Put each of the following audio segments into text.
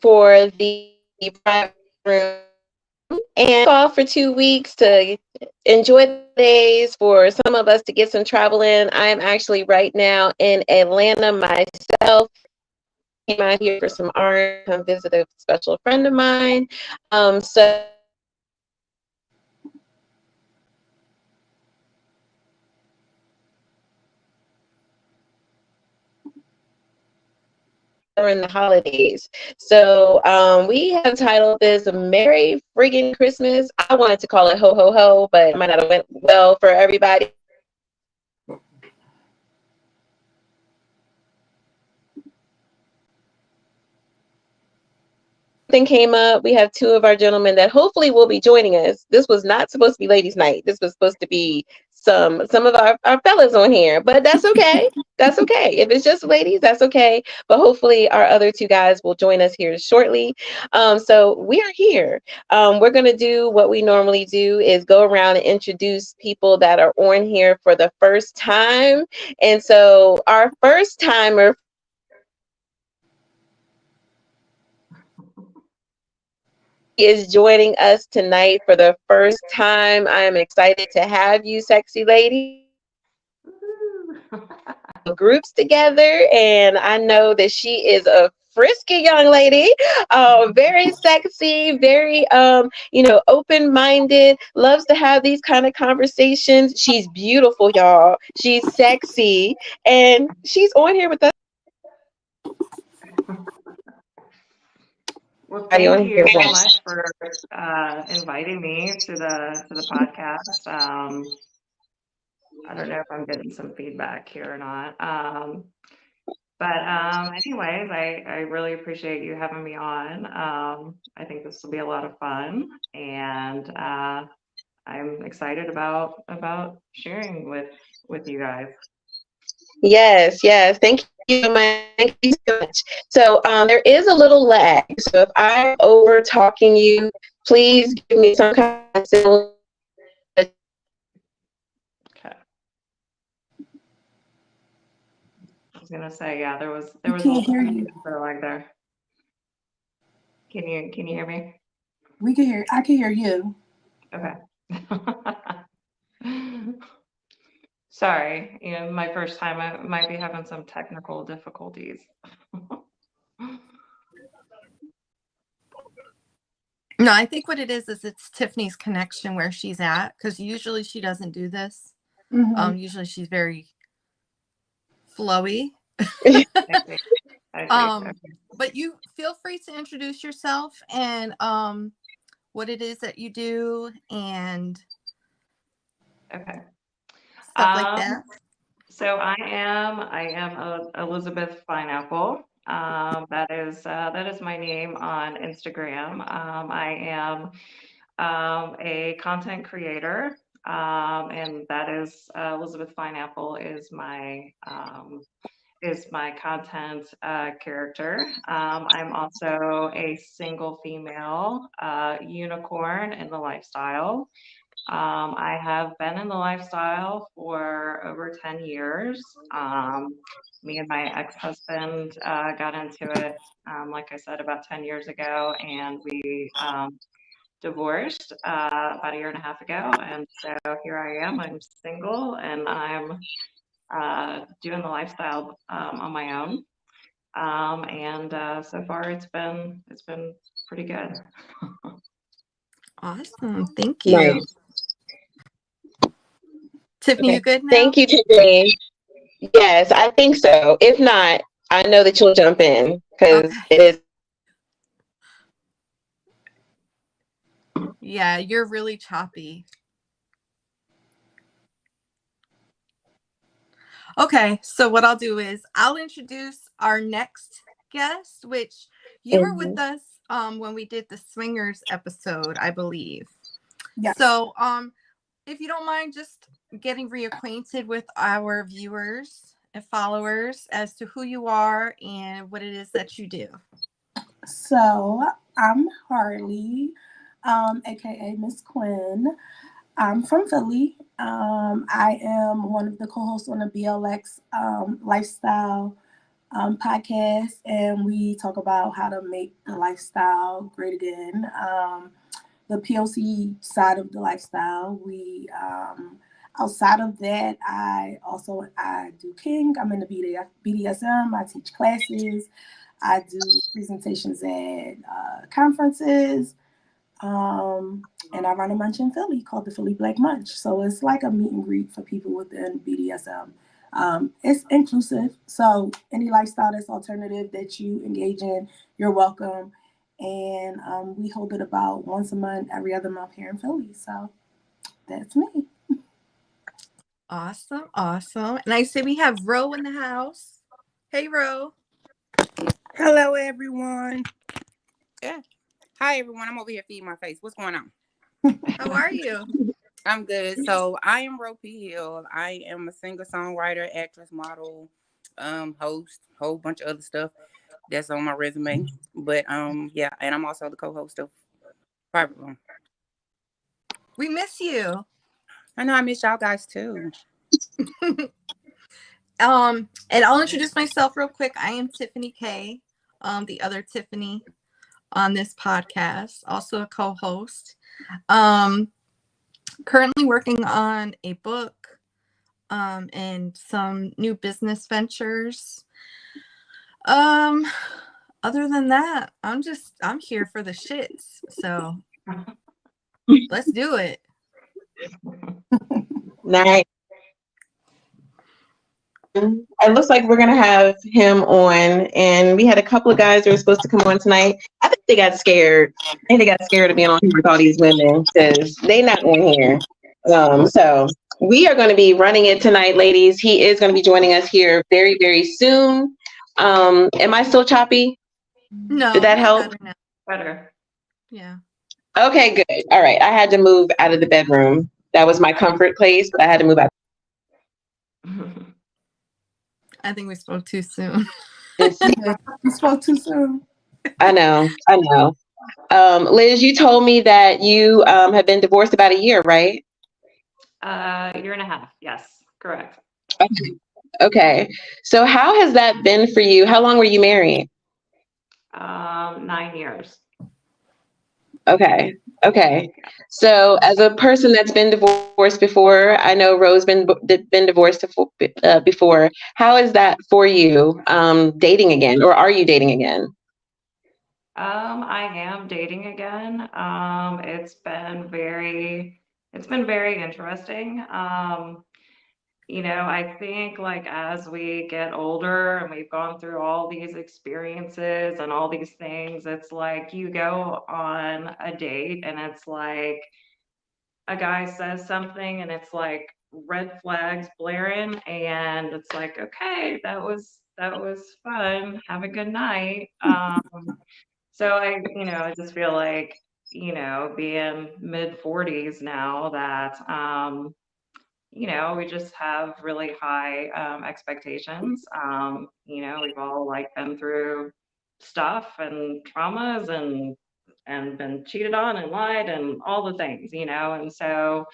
for the private room and off for 2 weeks to enjoy the days, for some of us to get some travel in. I'm actually right now in Atlanta myself. Came out here for some art, come visit a special friend of mine. So during the holidays. So we have titled this Merry Friggin' Christmas. I wanted to call it Ho Ho Ho, but it might not have went well for everybody. Thing came up. We have two of our gentlemen that hopefully will be joining us. This was not supposed to be ladies' night. This was supposed to be some of our fellas on here, but that's okay. That's okay. If it's just ladies, that's okay. But hopefully our other two guys will join us here shortly. So we are here. We're gonna do what we normally do is go around and introduce people that are on here for the first time. And so our first timer is joining us tonight for the first time. I am excited to have you, sexy lady. Groups together, and I know that she is a frisky young lady, very sexy, very open-minded, loves to have these kind of conversations. She's beautiful, y'all. She's sexy, and she's on here with us. Well, Are you thank on you here? so much for inviting me to the podcast. I don't know if I'm getting some feedback here or not. But anyways, I really appreciate you having me on. I think this will be a lot of fun, and I'm excited about sharing with you guys. Yes, yes. Thank you so much. Thank you so much. So there is a little lag. So if I'm over talking you, please give me some kind of signal. Okay. I was gonna say, yeah, there We was a can't little hear you. like there. Can you hear me? We can hear. I can hear you. Okay. Sorry, my first time. I might be having some technical difficulties. No, I think what it is it's Tiffany's connection where she's at, because usually she doesn't do this. Mm-hmm. Usually she's very flowy. I see. I see. um, but you feel free to introduce yourself and what it is that you do and Okay. stuff like Um, that. so I am Elizabeth Pineapple. That is my name on Instagram. I am a content creator, and that is Elizabeth Pineapple is my content character. I'm also a single female unicorn in the lifestyle. I have been in the lifestyle for over 10 years. Me and my ex-husband got into it, like I said, about 10 years ago, and we divorced about a year and a half ago. And so here I am. I'm single, and I'm doing the lifestyle on my own. And so far it's been pretty good. Awesome. Thank Right. you. Tiffany, Okay. you good now? Thank you, Tiffany. Yes, I think so. If not, I know that you'll jump in because Okay. it is. Yeah, you're really choppy. Okay, so what I'll do is I'll introduce our next guest, which you were with Mhm. us when we did the swingers episode, I believe. Yes. So if you don't mind just getting reacquainted with our viewers and followers as to who you are and what it is that you do. So I'm Harley, aka Miss Quinn. I'm from Philly. I am one of the co-hosts on the BLX lifestyle podcast, and we talk about how to make the lifestyle great again. The POC side of the lifestyle. We outside of that, I do kink. I'm in the BDSM. I teach classes. I do presentations at conferences. And I run a munch in Philly called the Philly Black Munch. So it's like a meet and greet for people within BDSM. It's inclusive. So any lifestyle that's alternative that you engage in, you're welcome. And we hold it about once a month, every other month here in Philly. So that's me. Awesome. And I say we have Ro in the house. Hey, Ro. Hello, everyone. Yeah. Hi, everyone. I'm over here feeding my face. What's going on? How are you? I'm good. So I am Ro P. Hill. I am a singer-songwriter, actress, model, host, whole bunch of other stuff that's on my resume. But yeah, and I'm also the co-host of Private Room. We miss you. I know I miss y'all guys too. And I'll introduce myself real quick. I am Tiffany K, the other Tiffany on this podcast, also a co-host. Currently working on a book, and some new business ventures. Other than that, I'm here for the shits. So let's do it. Nice. It looks like we're gonna have him on, and we had a couple of guys that were supposed to come on tonight. I think they got scared. I think they got scared of being on here with all these women because they not on here. So we are going to be running it tonight, ladies. He is going to be joining us here very, very soon. Am I still choppy? No. Did that help? Better. Yeah. Okay, good. All right. I had to move out of the bedroom. That was my comfort place, but I had to move out. I think we spoke too soon. You spoke too soon. I know. Liz, you told me that you have been divorced about a year, right? Year and a half. Yes, correct. Okay. So how has that been for you? How long were you married? 9 years. Okay. So as a person that's been divorced before, I know Rose been divorced before. How is that for you, dating again, or are you dating again? I am dating again. It's been very interesting. I think like as we get older and we've gone through all these experiences and all these things, it's like you go on a date and it's like a guy says something and it's like red flags blaring and it's like, okay, that was fun. Have a good night. So I just feel like, being mid 40s now that we just have really high expectations. We've all like been through stuff and traumas and been cheated on and lied and all the things, and so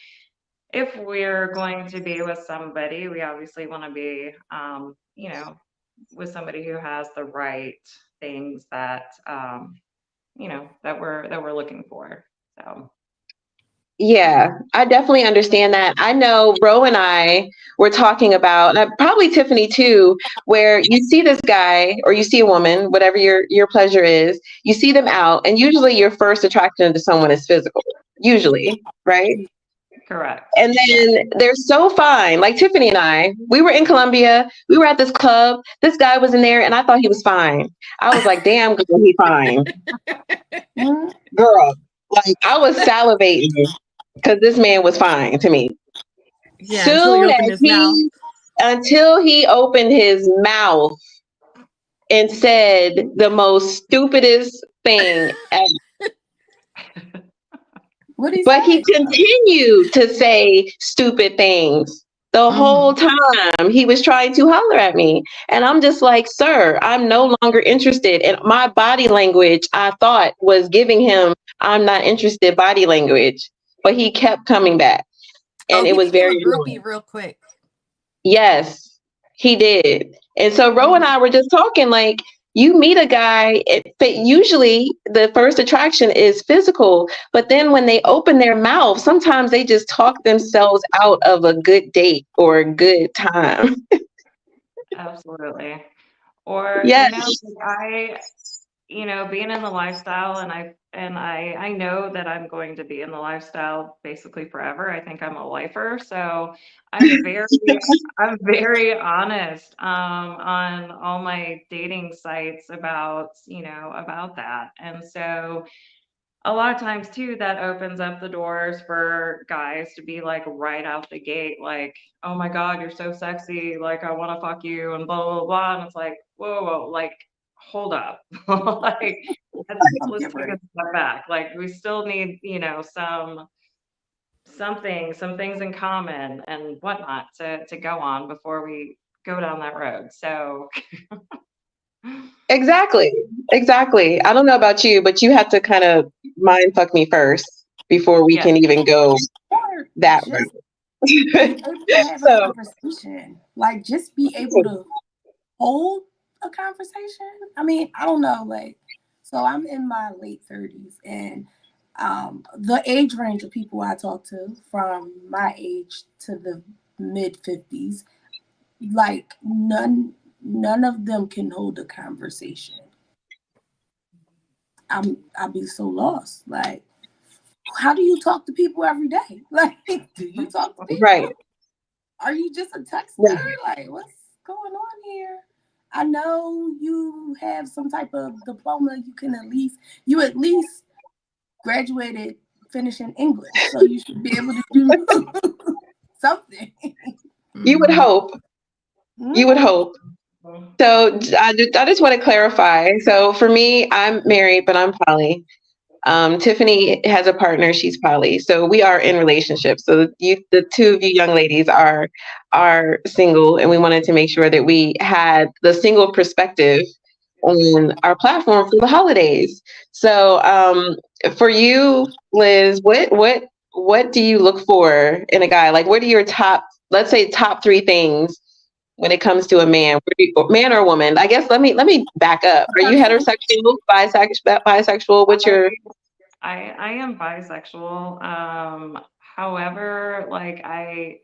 if we're going to be with somebody, we obviously want to be with somebody who has the right things that that we're looking for. So Yeah, I definitely understand that. I know Ro and I were talking about, and probably Tiffany too, where you see this guy or you see a woman, whatever your pleasure is, you see them out, and usually your first attraction to someone is physical, usually, right? correct. And then they're so fine. Like Tiffany and I, we were in Columbia. We were at this club. This guy was in there, and I thought he was fine. I was like, "Damn, girl, he fine, girl." Like I was salivating because this man was fine to me. Yeah, Soon until he opened his mouth and said the most stupidest thing ever. But he continued to say stupid things the whole time. He was trying to holler at me. And I'm just like, sir, I'm no longer interested. And my body language, I thought, was giving him, I'm not interested body language. But he kept coming back. And it was very groupie real quick. Yes, he did. And so Ro and I were just talking, like, you meet a guy, usually the first attraction is physical, but then when they open their mouth, sometimes they just talk themselves out of a good date or a good time. Absolutely. Or, Yes, being in the lifestyle, and I know that I'm going to be in the lifestyle basically forever. I think I'm a lifer, so I'm very I'm very honest on all my dating sites about that. And so a lot of times too, that opens up the doors for guys to be like right out the gate, like, oh my God, you're so sexy, like I want to fuck you and blah blah blah. And it's like, whoa, like hold up. Like let's take a step back. Like we still need, some things in common and whatnot to go on before we go down that road. So exactly. Exactly. I don't know about you, but you have to kind of mind fuck me first before we yeah, can even go Or that just route. be able to have a So, conversation. Like just be able to hold a conversation. I mean, I don't know, like, so I'm in my late 30s, and the age range of people I talk to from my age to the mid 50s, like none of them can hold a conversation. I'll be so lost. Like, how do you talk to people every day? Like, do you talk to right. people? Are you just a texter? Right. Like, what's going on here? I know you have some type of diploma. You at least graduated, finishing English, so you should be able to do something. You would hope. You would hope. So I just want to clarify. So for me, I'm married, but I'm poly. Tiffany has a partner; she's poly. So we are in relationships. So the two of you young ladies are single, and we wanted to make sure that we had the single perspective on our platform for the holidays. So for you, Liz, what do you look for in a guy? Like, what are your top, let's say, top three things when it comes to a man, man or woman? I guess let me back up. Are you heterosexual, bisexual? What's your I am bisexual. However, like I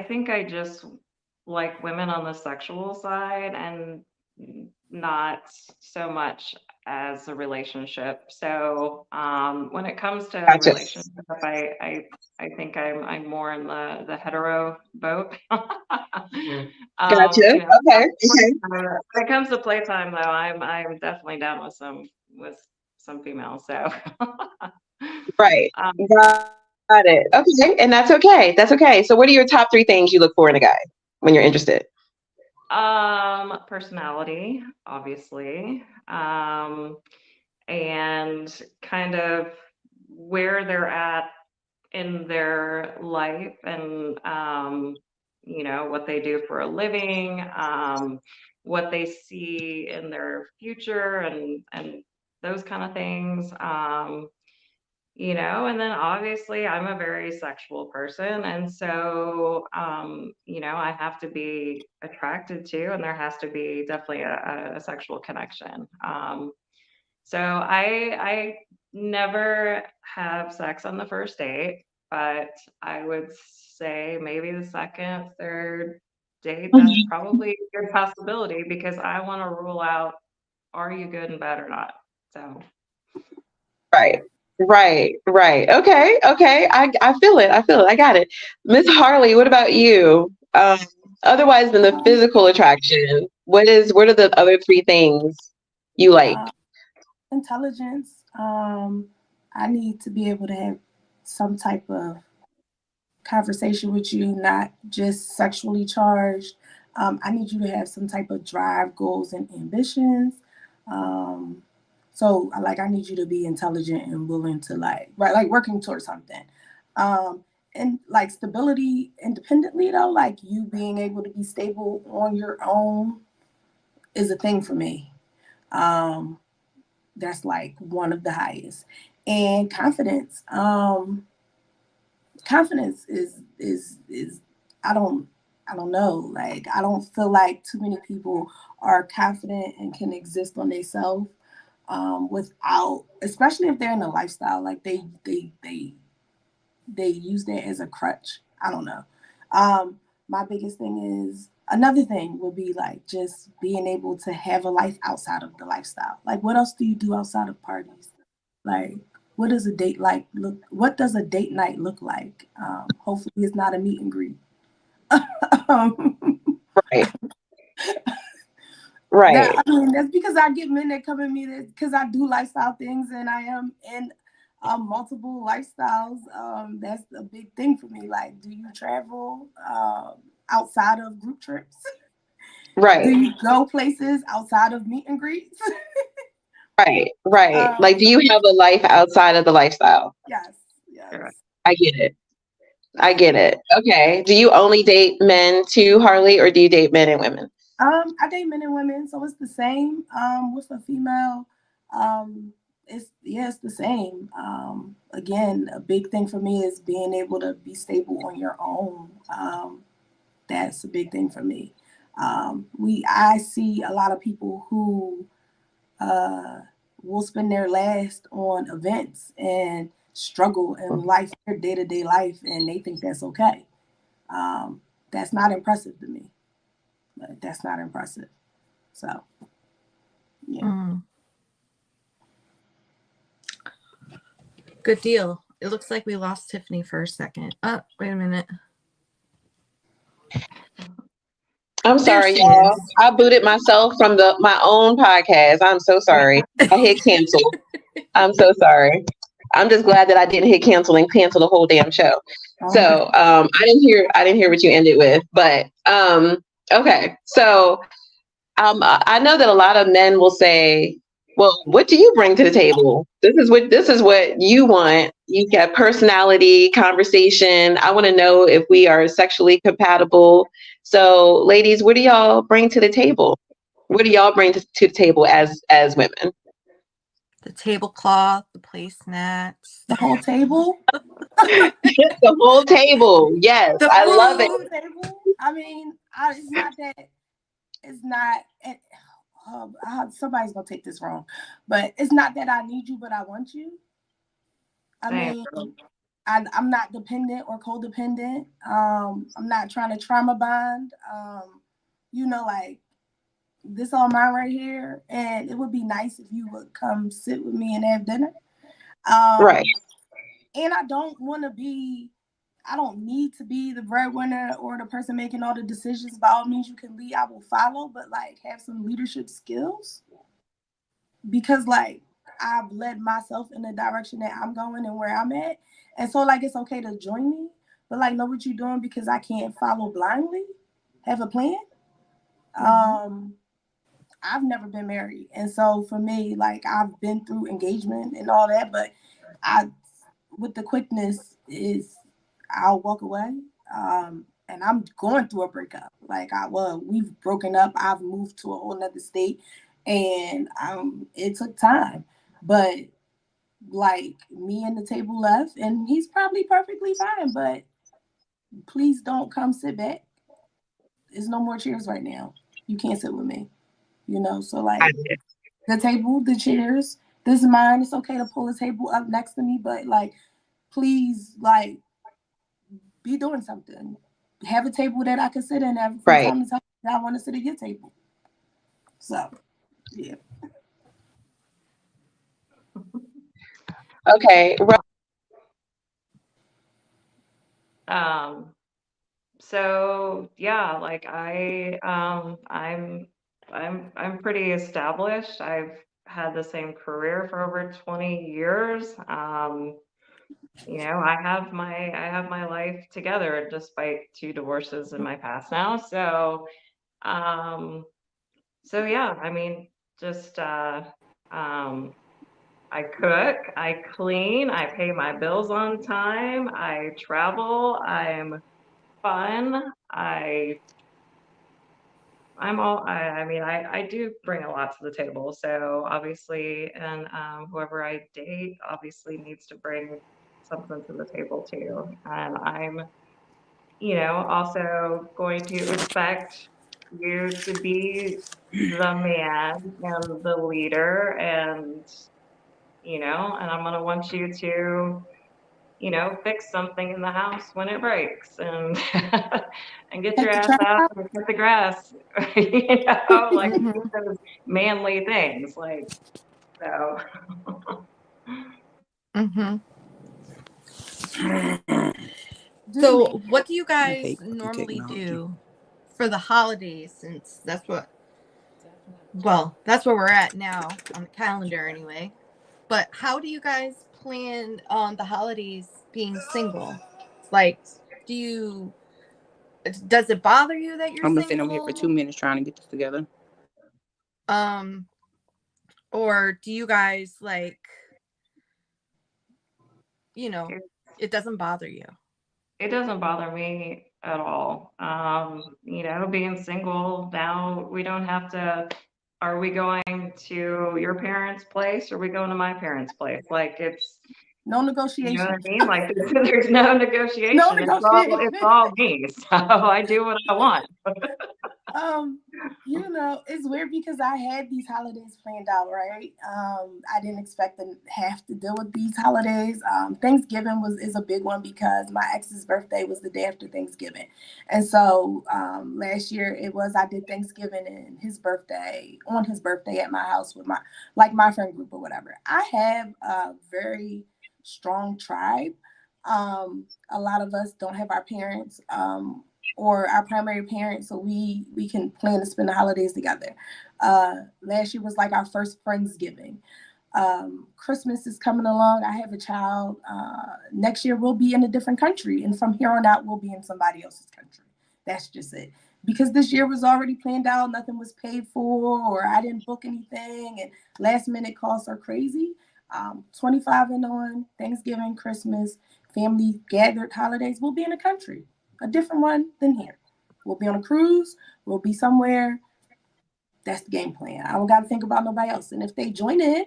think I just like women on the sexual side and not so much as a relationship. So when it comes to a gotcha? relationship, I think I'm more in the hetero boat. Gotcha. Okay. Okay. When it comes to playtime, though, I'm definitely down with some females. So Right. um, Got it. Okay. And that's okay. That's okay. So what are your top three things you look for in a guy when you're interested? personality, obviously, and kind of where they're at in their life, and what they do for a living, what they see in their future, and those kind of things. And then obviously I'm a very sexual person. And so, I have to be attracted to, and there has to be definitely a sexual connection. So I never have sex on the first date, but I would say maybe the second, third date, that's probably a good possibility because I want to rule out, are you good and bad or not? So Right. Right. Right. Okay. Okay. I feel it. I feel it. I got it. Miss Harley, what about you? Otherwise than the Um, physical attraction, what are the other three things you like? uh, Intelligence. I need to be able to have some type of conversation with you, not just sexually charged. I need you to have some type of drive, goals, and ambitions. Um, so, like, I need you to be intelligent and willing to like working towards something. And like stability independently, though, like you being able to be stable on your own is a thing for me. Um, that's like one of the highest. And confidence. Confidence is I don't I don't know. Like, I don't feel like too many people are confident and can exist on themselves without, especially if they're in a lifestyle, like they use that as a crutch. I don't know. My biggest thing is another thing would be like just being able to have a life outside of the lifestyle. Like, what else do you do outside of parties? Like, what does a date like look? What does a date night look like? Hopefully, it's not a meet and greet. um, Right. Right. I mean, that's because I get men that come at me because I do lifestyle things and I am in multiple lifestyles. That's a big thing for me. Like, do you travel outside of group trips? Right. Do you go places outside of meet and greets? Right. Right. Like, do you have a life outside of the lifestyle? Yes. Yes. I get it. I get it. Okay. Do you only date men too, Harley, or do you date men and women? I date men and women, so it's the same. With a female, it's the same. Again, a big thing for me is being able to be stable on your own. That's a big thing for me. I see a lot of people who will spend their last on events and struggle in life, their day-to-day life, and they think that's okay. That's not impressive to me. That's not impressive. So, yeah. Good deal. It looks like we lost Tiffany for a second. Oh, wait a minute. I'm sorry, y'all. I booted myself from my own podcast. I'm so sorry. I hit cancel. I'm so sorry. I'm just glad that I didn't hit cancel and cancel the whole damn show. So I didn't hear what you ended with, but okay. So I know that a lot of men will say, well, what do you bring to the table? This is what you want. You got personality, conversation. I want to know if we are sexually compatible. So, ladies, what do y'all bring to the table? What do y'all bring to the table as women? The tablecloth, the placemats, the whole table. The whole table. Yes, I love it. Table. I mean, it's not that. It's not. Somebody's gonna take this wrong, but it's not that I need you, but I want you. I mean, I'm not dependent or codependent. I'm not trying to trauma bond. Like this all mine right here, and it would be nice if you would come sit with me and have dinner. Right. And I don't need to be the breadwinner or the person making all the decisions. By all means, you can lead, I will follow, but like have some leadership skills. Because like I've led myself in the direction that I'm going and where I'm at. And so like it's okay to join me, but like know what you're doing because I can't follow blindly. Have a plan. I've never been married. And so for me, like I've been through engagement and all that, but with the quickness is I'll walk away. And I'm going through a breakup. Like we've broken up. I've moved to a whole nother state and it took time. But like me and the table left and he's probably perfectly fine, but please don't come sit back. There's no more chairs right now. You can't sit with me. So like the table, the chairs, this is mine. It's okay to pull the table up next to me, but like please like be doing something. Have a table that I can sit in from time to time. I want to sit at your table. So yeah. Okay. So yeah, like I'm pretty established. I've had the same career for over 20 years. I have my life together despite 2 divorces in my past now. So yeah, I mean, just I cook, I clean, I pay my bills on time, I travel, I'm fun. I do bring a lot to the table. So obviously, and whoever I date obviously needs to bring something to the table too. And also going to expect you to be the man and the leader, and I'm going to want you to, fix something in the house when it breaks, and and get your Take the ass trash out out. and cut the grass, like Mhm. those manly things, like so. Mhm. Do the So, man. what do you I guys hate fucking normally technology. do for the holidays? Since that's where we're at now on the calendar, anyway. But how do you guys plan on the holidays being single? Like, do you does it bother you that you're I'm gonna sit over here for single? 2 minutes trying to get this together. Um, or do you guys like, It, it doesn't bother you? it doesn't bother me at all. Being single now, we don't have to. Are we going to your parents' place? Or are we going to my parents' place? Like it's, No you know what negotiation. I mean? Like there's no No negotiation. negotiation. It's all me. So I do what I want. Um, it's weird because I had these holidays planned out, right? I didn't expect to have to deal with these holidays. Thanksgiving is a big one because my ex's birthday was the day after Thanksgiving. And so last year I did Thanksgiving and on his birthday at my house with my friend group or whatever. I have a very strong tribe. A lot of us don't have our parents. Or our primary parents, so we can plan to spend the holidays together. Last year was like our first Friendsgiving. Christmas is coming along. I have a child. Next year we'll be in a different country, and from here on out we'll be in somebody else's country. That's just it. Because this year was already planned out, nothing was paid for, or I didn't book anything, and last minute costs are crazy. 25 and on, Thanksgiving, Christmas, family gathered holidays, we'll be in a country, a different one than here. We'll be on a cruise, we'll be somewhere. That's the game plan. I don't got to think about nobody else. And if they join in,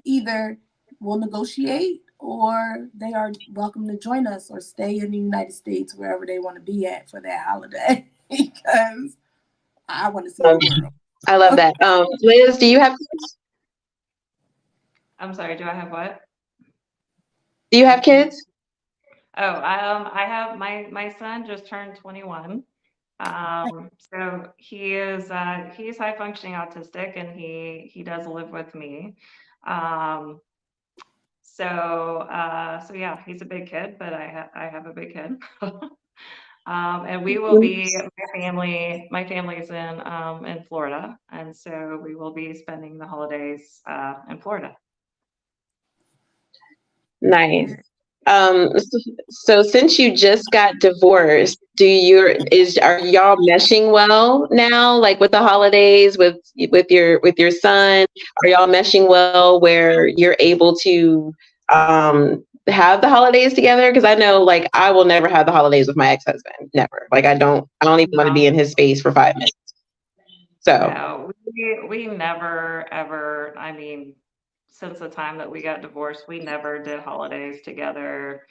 either we'll negotiate or they are welcome to join us or stay in the United States, wherever they want to be at for that holiday, because I want to see the Um, world. I love that. Liz, do you have I'm sorry. Do I have what? kids? Oh, I have my son just turned 21. So he's high functioning autistic, and he does live with me. Um, so yeah, he's a big kid, but I have a big kid. And we will be my family's in Florida, and so we will be spending the holidays in Florida. Nice. So since you just got divorced, are y'all meshing well now, like with the holidays, with your son? Are y'all meshing well where you're able to have the holidays together? Because I know, like, I will never have the holidays with my ex-husband. Never. Like, I don't even want to be in his space for 5 minutes. So No, we never ever, I mean, since the time that we got divorced, we never did holidays together.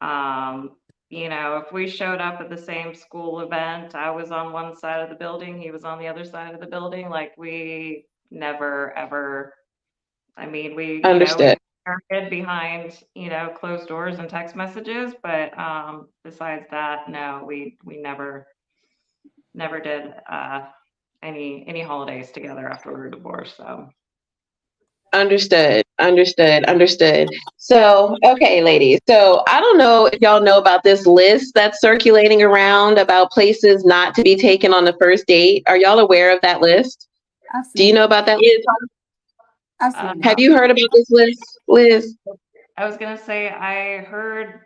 If we showed up at the same school event, I was on one side of the building, he was on the other side of the building. Like we never ever, I mean, we understood. started behind, closed doors and text messages, but besides that, no, we never did any holidays together after we were divorced. So Understood. So, okay, ladies. So, I don't know if y'all know about this list that's circulating around about places not to be taken on the first date. Are y'all aware of that list? I've Do you seen know it. about that, Liz? I've uh, seen it. Have you heard about this list, Liz? I was gonna say I heard,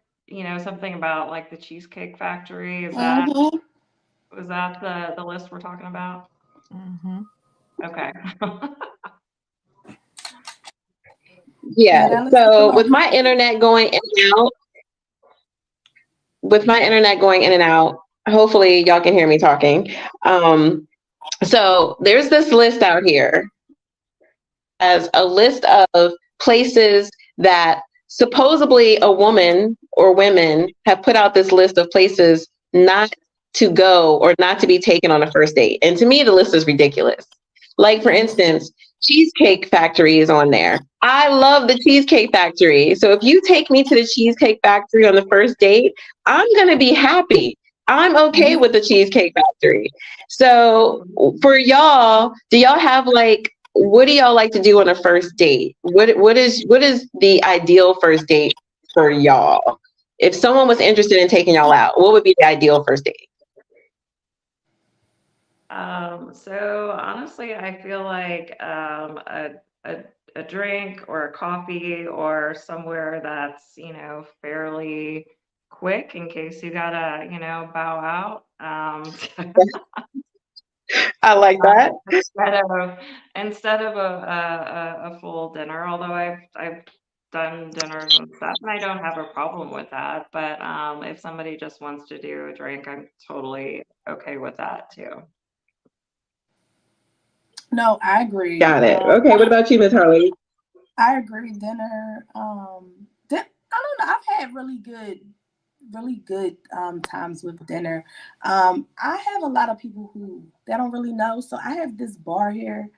something about like the Cheesecake Factory. Mhm. Was that the list we're talking about? Mm-hmm. Okay. Yeah. Yeah, that list is a So, little crazy. with my internet going in and out, hopefully y'all can hear me talking. So, there's this list out here as a list of places that supposedly a woman or women have put out this list of places not to go or not to be taken on a first date? And to me, the list is ridiculous. Like, for instance, Cheesecake Factory is on there. I love the Cheesecake Factory. So if you take me to the Cheesecake Factory on the first date, I'm going to be happy. I'm okay with the Cheesecake Factory. So for y'all, do y'all have like, what do y'all like to do on a first date? What is the ideal first date for y'all? If someone was interested in taking y'all out, what would be the ideal first date? So honestly, I feel like a a drink or a coffee or somewhere that's, fairly quick in case you gotta, bow out. I like that. Instead of a full dinner, although I've done dinners and stuff, and I don't have a problem with that. But if somebody just wants to do a drink, I'm totally okay with that too. No, I agree. Got it. Okay. What about you, Miss Harley? I agree. Dinner. I don't know. I've had really good times with dinner. I have a lot of people who they don't really know. So I have this bar here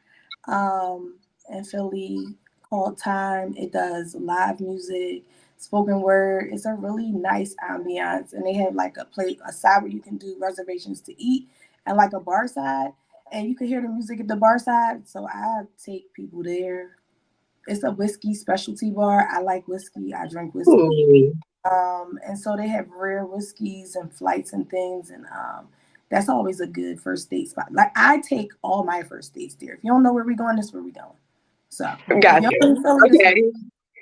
in Philly called Time. It does live music, spoken word. It's a really nice ambiance, and they have like a side where you can do reservations to eat, and like a bar side, and you can hear the music at the bar side. So I take people there. It's a whiskey specialty bar. I like whiskey. I drink whiskey. Ooh, And so they have rare whiskeys and flights and things, and that's always a good first date spot. Like I take all my first dates there. If you don't know where we're going, this is where we're going. So if got you're you. in Philly, this is Okay.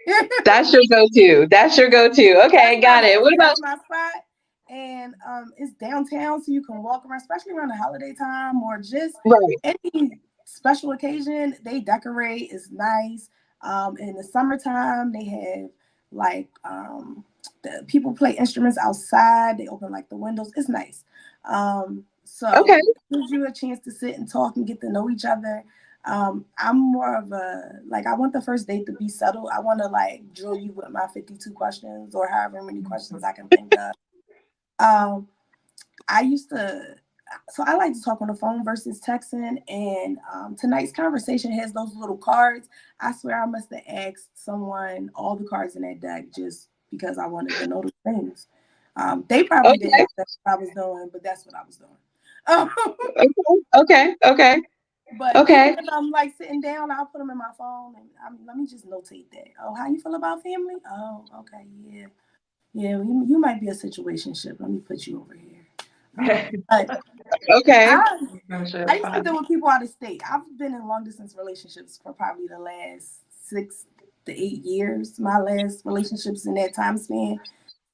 where That's your go-to. That's your go-to. Okay, got it. What about that's my spot. And it's downtown, so you can walk around, especially around the holiday time or just right? any special occasion. They decorate. It's nice. In the summertime, they have like the people play instruments outside. They open like the windows. It's nice. So Okay. it gives you a chance to sit and talk and get to know each other. I'm more of a like I want the first date to be subtle. I want to like drill you with my 52 questions or however many questions I can think of. Um, I used to, so I like to talk on the phone versus texting. And tonight's conversation has those little cards. I swear I must have asked someone all the cards in that deck just because I wanted to know the things. They probably didn't Okay. know that's what I was doing, but that's what I was doing. Um, Okay. Okay. but even Okay. if I'm like sitting down, I'll put them in my phone and let me just notate that. Oh, how you feel about family? Oh, okay, yeah. Yeah, you might be a situationship. Let me put you over here. But Okay. I I Friendship used to fun. deal with people out of state. I've been in long distance relationships for probably the last 6 to 8 years. My last relationships in that time span.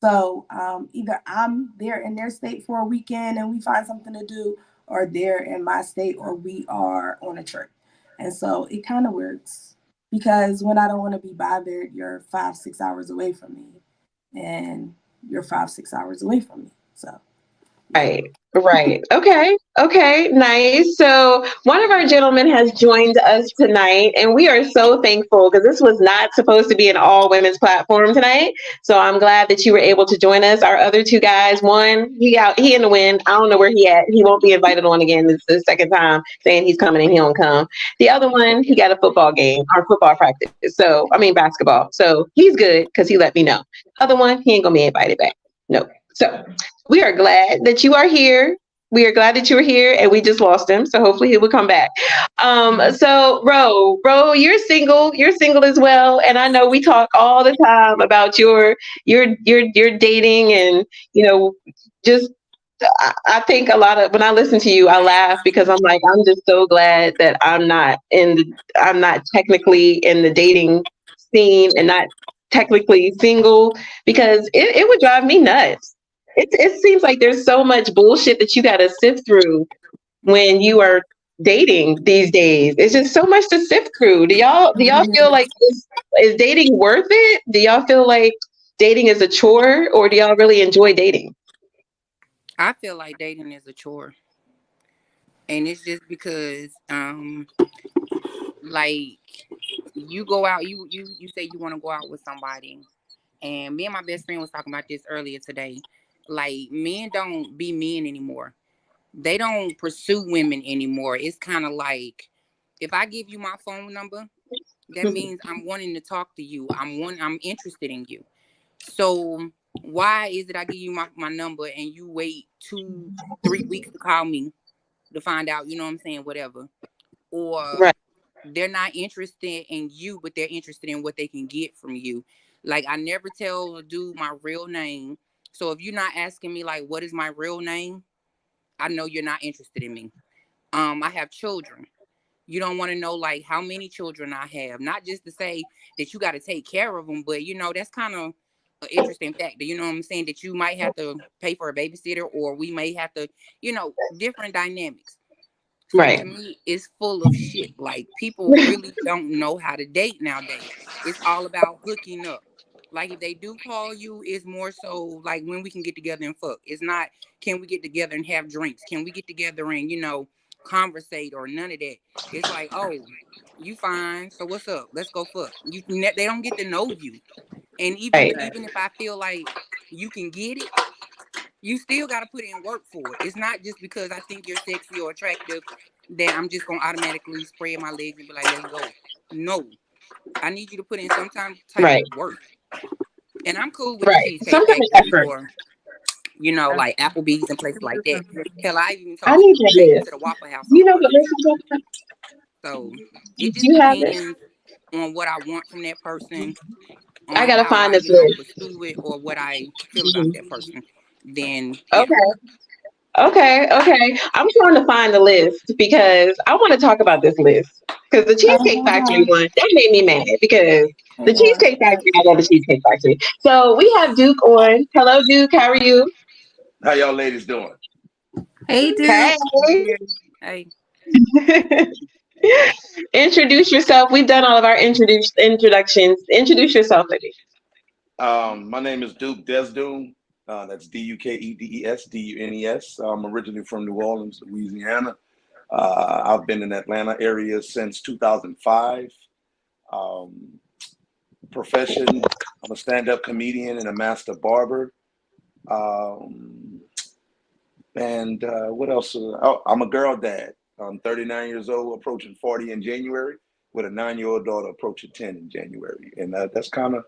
So either I'm there in their state for a weekend and we find something to do, or they're in my state, or we are on a trip. And so it kind of works because when I don't want to be bothered, you're 5, 6 hours away from me, and you're 5, 6 hours away from me. So yeah. Right, right. Okay, okay, nice. So one of our gentlemen has joined us tonight, and we are so thankful because this was not supposed to be an all women's platform tonight. So I'm glad that you were able to join us. Our other two guys, one he in the wind. I don't know where he at. He won't be invited on again. This is the second time saying he's coming and he don't come. The other one, he got a football game or football practice. So I mean basketball. So he's good because he let me know. Other one, he ain't gonna be invited back. Nope. So we are glad that you are here. We are glad that you are here, and we just lost him. So hopefully he will come back. So Ro, you're single. You're single as well, and I know we talk all the time about your dating, and just I think a lot of when I listen to you, I laugh because I'm like I'm just so glad that I'm not technically in the dating scene and not technically single because it would drive me nuts. It seems like there's so much bullshit that you got to sift through when you are dating these days. It's just so much to sift through. Do y'all feel like is dating worth it? Do y'all feel like dating is a chore, or do y'all really enjoy dating? I feel like dating is a chore. And it's just because like you go out, you say you want to go out with somebody. And me and my best friend was talking about this earlier today. Like, men don't be men anymore. They don't pursue women anymore. It's kind of like, if I give you my phone number, that means I'm wanting to talk to you. I'm interested in you. So why is it I give you my number and you wait 2-3 weeks to call me to find out, you know what I'm saying, whatever. Or Right. they're not interested in you, but they're interested in what they can get from you. Like, I never tell a dude my real name. So if you're not asking me like what is my real name, I know you're not interested in me. I have children. You don't want to know like how many children I have. Not just to say that you got to take care of them, but that's kind of an interesting factor. You know what I'm saying? That you might have to pay for a babysitter, or we may have to, different dynamics. So to Right. me, it's full of shit. Like, people really don't know how to date nowadays. It's all about hooking up. Like, if they do call you, it's more so like when we can get together and fuck. It's not, can we get together and have drinks? Can we get together and, conversate, or none of that. It's like, oh, you fine. So what's up? Let's go fuck. They don't get to know you. And even Right. even if I feel like you can get it, you still got to put in work for it. It's not just because I think you're sexy or attractive that I'm just going to automatically spread my legs and be like, let's go. No, I need you to put in some type Right. of work. And I'm cool with the Right. Some Cheesecake kind of Factory, effort. or, like Applebee's and places like that. Hell, I even I told need people to that take me to list. the Waffle House You on know what first. list I'm talking about? So Do it just you have it? depends on what I want from that person, I on gotta how find I, this list. pursue it, or what I feel about that person. Then, yeah. Okay. Okay. Okay. I'm trying to find the list because I want to talk about this list. Because the Cheesecake Factory one, that made me mad because the Cheesecake Factory, I love the Cheesecake Factory. So we have Duke on. Hello, Duke. How are you? How y'all ladies doing? Hey, Hey. Duke. Hey. Introduce yourself. We've done all of our introductions. Introduce yourself, lady. My name is Duke Desdoon. That's Dukededes, Dunes. I'm originally from New Orleans, Louisiana. I've been in the Atlanta area since 2005. Um, Profession, I'm a stand-up comedian and a master barber. Um, and what else? Oh, I'm a girl dad. I'm 39 years old, approaching 40 in January, with a 9-year-old daughter approaching 10 in January. And that's kind of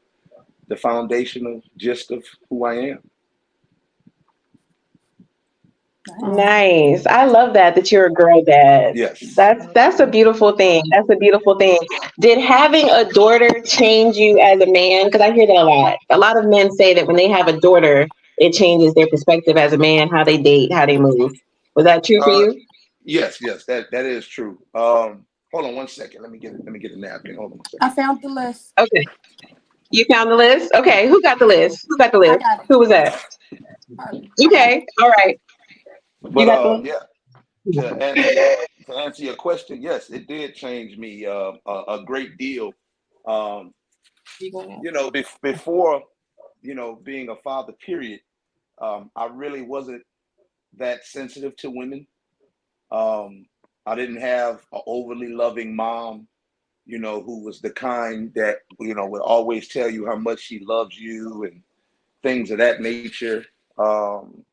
the foundational gist of who I am. Nice. I love that you're a girl dad. Yes. That's a beautiful thing. That's a beautiful thing. Did having a daughter change you as a man? Because I hear that a lot. A lot of men say that when they have a daughter, it changes their perspective as a man, how they date, how they move. Was that true for Uh, you? yes, that is true. Hold on one second. Let me get a napkin. Hold on one I second. found the list. Okay. You found the list? Okay. Who got the list? Who got the I list? got it. Who was that? I got it. Okay. All right. You But got the yeah, to answer your question, yes, it did change me a great deal. Um, before being a father, period. I really wasn't that sensitive to women. Um, I didn't have an overly loving mom, who was the kind that, would always tell you how much she loves you and things of that nature. Um,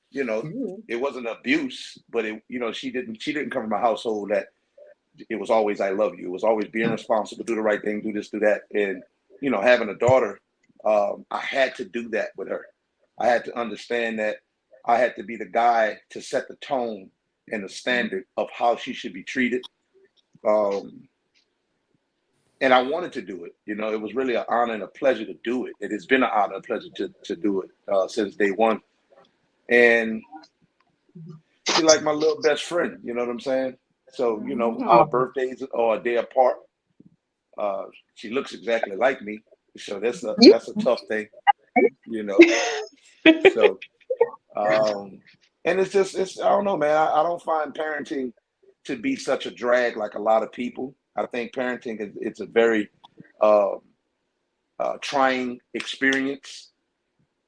you know, it wasn't abuse, but she didn't come from a household that it was always I love you. It was always being responsible, do the right thing, do this, do that. And, having a daughter, I had to do that with her. I had to understand that I had to be the guy to set the tone and the standard of how she should be treated. Um, and I wanted to do it. It was really an honor and a pleasure to do it. It has been an honor and a pleasure to do it since day one. And she like my little best friend, you know what I'm saying? So, our birthdays are a day apart. Uh, she looks exactly like me. So that's a tough thing, you know. So and it's I don't know, man. I don't find parenting to be such a drag like a lot of people. I think parenting it's a very uh, trying experience.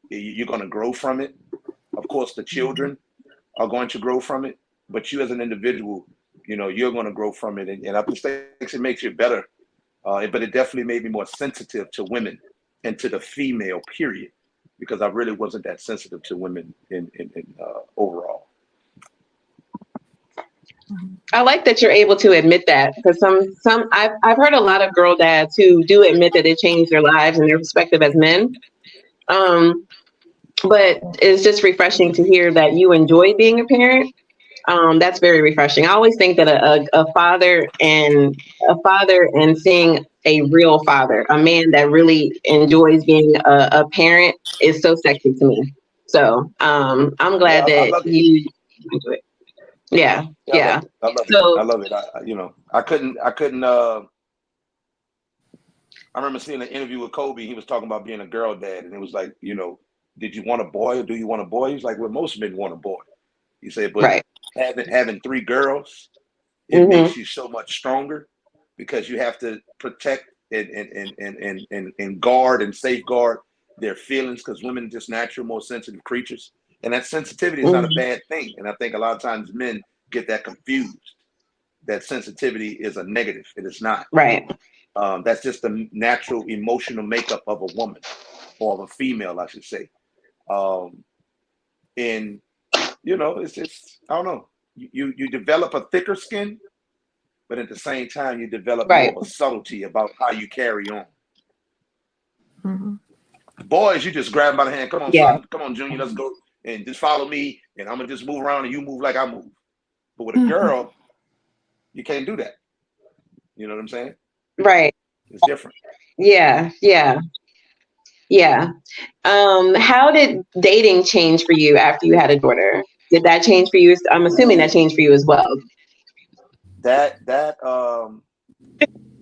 You're going to grow from it. Of course, the children are going to grow from it, but you as an individual, you're going to grow from it. And I think it makes you better. But it definitely made me more sensitive to women and to the female, period. because I really wasn't that sensitive to women in overall. I like that you're able to admit that, because I've heard a lot of girl dads who do admit that it changed their lives and their perspective as men. But it's just refreshing to hear that you enjoy being a parent. That's very refreshing. I always think that a father and seeing a real father, a man that really enjoys being a parent, is so sexy to me. So I'm Yeah, glad I that love it. you enjoy it. Yeah, Yeah, I love yeah. it. I love it. I So love it. I couldn't. I remember seeing an interview with Kobe. He was talking about being a girl dad, and it was like, did you want a boy or do you want a boy? He's like, well, most men want a boy. He said, but right. having three girls, it Hmm. makes you so much stronger because you have to protect and guard and safeguard their feelings, because women are just natural, more sensitive creatures. And that sensitivity is not a Hmm. bad thing. And I think a lot of times men get that confused, that sensitivity is a negative. It is not. Right. That's just the natural emotional makeup of a woman, or of a female, I should say. And it's I don't know. You develop a thicker skin, but at the same time, you develop more Right. of a subtlety about how you carry on. Mm-hmm. Boys, you just grab them by the hand. Come on, Yeah. son. Come on, Junior. Let's go. And just follow me. And I'm going to just move around and you move like I move. But with a Mhm. girl, you can't do that. You know what I'm saying? Right. It's different. Yeah. Yeah. Yeah. How did dating change for you after you had a daughter? Did that change for you? I'm assuming that changed for you as well. That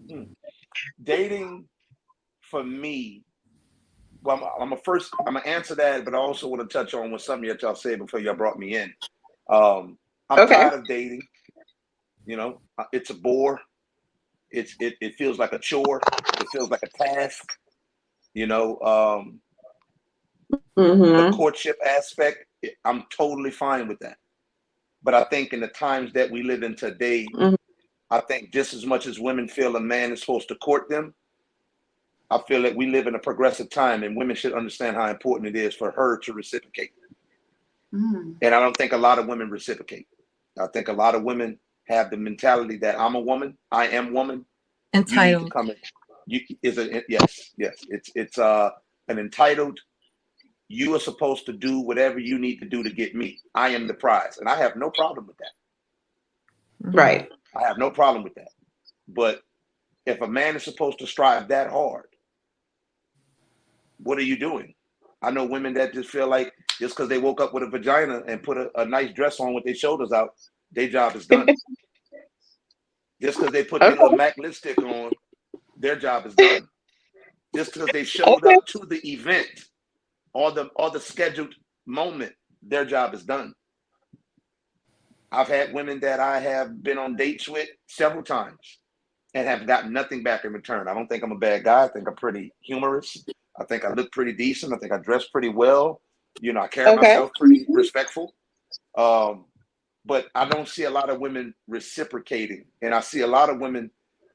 hmm, dating for me, well, I'm gonna answer that, but I also want to touch on what some of y'all said before y'all brought me in. I'm Okay. tired of dating. It's a bore. It feels like a chore. It feels like a task. You know, the Mm-hmm. courtship aspect, I'm totally fine with that. But I think in the times that we live in today, Hmm. I think just as much as women feel a man is supposed to court them, I feel that we live in a progressive time, and women should understand how important it is for her to reciprocate. Mm. And I don't think a lot of women reciprocate. I think a lot of women have the mentality that I'm a woman, I am woman. You need to Entitled. come in. Yes. It's an entitled. You are supposed to do whatever you need to do to get me. I am the prize, and I have no problem with that. Mm-hmm. Right. I have no problem with that. But if a man is supposed to strive that hard, what are you doing? I know women that just feel like just because they woke up with a vagina and put a nice dress on with their shoulders out, their job is done. Just because they put their little Okay. MAC lipstick on, their job is done. Just because they showed Okay. up to the event or the scheduled moment, their job is done. I've had women that I have been on dates with several times and have gotten nothing back in return. I don't think I'm a bad guy. I think I'm pretty humorous. I think I look pretty decent. I think I dress pretty well. I carry Okay. myself pretty respectful. But I don't see a lot of women reciprocating. And I see a lot of women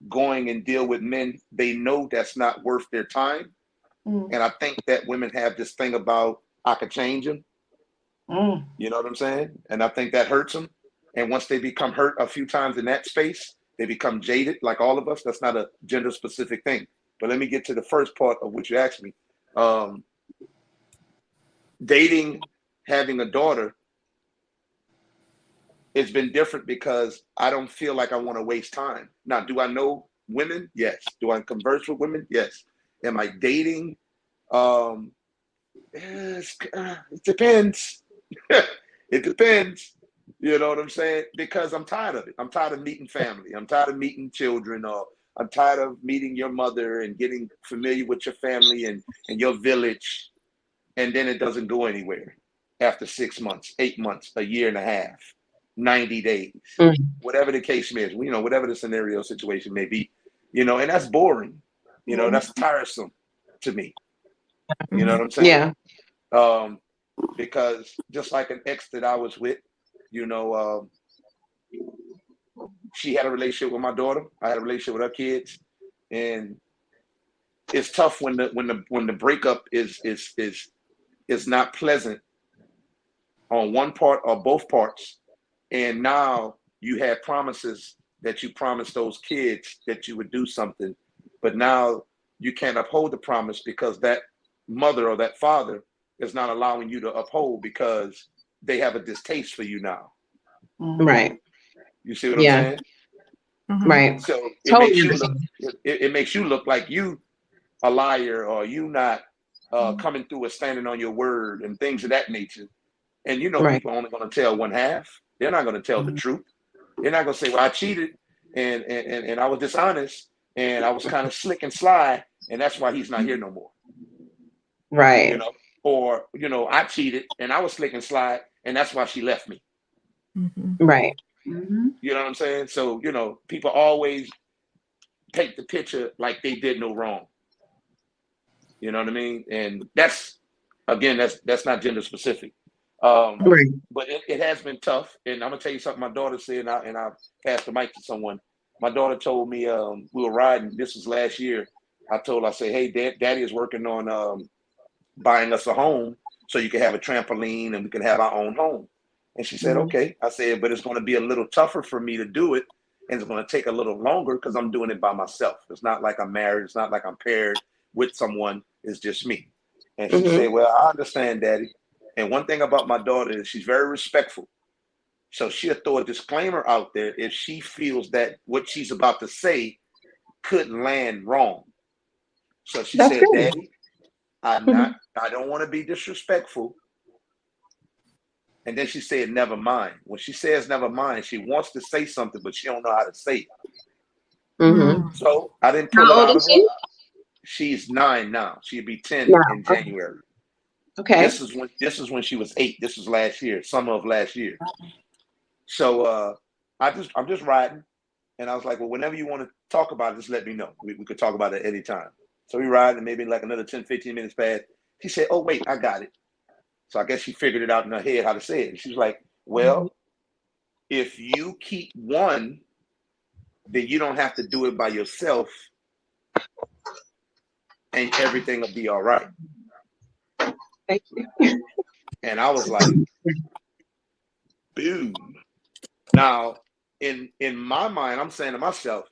going and deal with men they know that's not worth their time. Mm. And I think that women have this thing about, I could change them. Mm. You know what I'm saying? And I think that hurts them. And once they become hurt a few times in that space, they become jaded, like all of us. That's not a gender specific thing. But let me get to the first part of what you asked me. Dating, having a daughter, it's been different because I don't feel like I want to waste time. Now, do I know women? Yes. Do I converse with women? Yes. Am I dating? It depends. It depends. You know what I'm saying? Because I'm tired of it. I'm tired of meeting family. I'm tired of meeting children, or I'm tired of meeting your mother and getting familiar with your family and your village. And then it doesn't go anywhere after 6 months, 8 months, a year and a half, 90 days, Mm. whatever the case may be, whatever the scenario situation may be, and that's boring. That's tiresome to me. You know Mm-hmm. what I'm saying? Yeah. Because just like an ex that I was with, you know, she had a relationship with my daughter. I had a relationship with her kids, and it's tough when the breakup is is not pleasant on one part or both parts, and now you had promises that you promised those kids that you would do something, but now you can't uphold the promise because that mother or that father is not allowing you to uphold because they have a distaste for you now. Right. You see what I'm Yeah. saying? Right. So it Totally makes you look, understand. it makes you look like you a liar, or you not coming through or standing on your word and things of that nature. And you know, Right. people are only going to tell one half. They're not going to tell the truth. They're not going to say, well, I cheated and I was dishonest and I was kind of slick and sly, and that's why he's not here no more. Right. You know, or, you know, I cheated and I was slick and sly, and that's why she left me. Right. You know what I'm saying? So, you know, people always take the picture like they did no wrong. You know what I mean? And that's, again, that's not gender specific. Right. But it has been tough. And I'm gonna tell you something my daughter said, and I passed the mic to someone. My daughter told me, we were riding, this was last year. I told her, I said, hey, Daddy is working on buying us a home so you can have a trampoline and we can have our own home. And she said, okay. I said, but it's going to be a little tougher for me to do it. And it's going to take a little longer because I'm doing it by myself. It's not like I'm married. It's not like I'm paired with someone. It's just me. And she said, well, I understand, Daddy. And one thing about my daughter is she's very respectful. So she'll throw a disclaimer out there if she feels that what she's about to say could land wrong. So she That's said, good. Daddy, I don't want to be disrespectful. And then she said, never mind. When she says never mind, she wants to say something, but she don't know how to say it. So I didn't pull How it old out of is her. she? She's 9 now. She'll be 10 No. in January. Okay. This is when she was 8. This was last year, summer of last year. So I'm just riding, and I was like, well, whenever you want to talk about it, just let me know. We could talk about it any time. So we ride, and maybe like another 10, 15 minutes passed. She said, oh, wait, I got it. So I guess she figured it out in her head how to say it. And she was like, well, if you keep one, then you don't have to do it by yourself, and everything will be all right. Thank you. And I was like, boom. Now, in my mind, I'm saying to myself,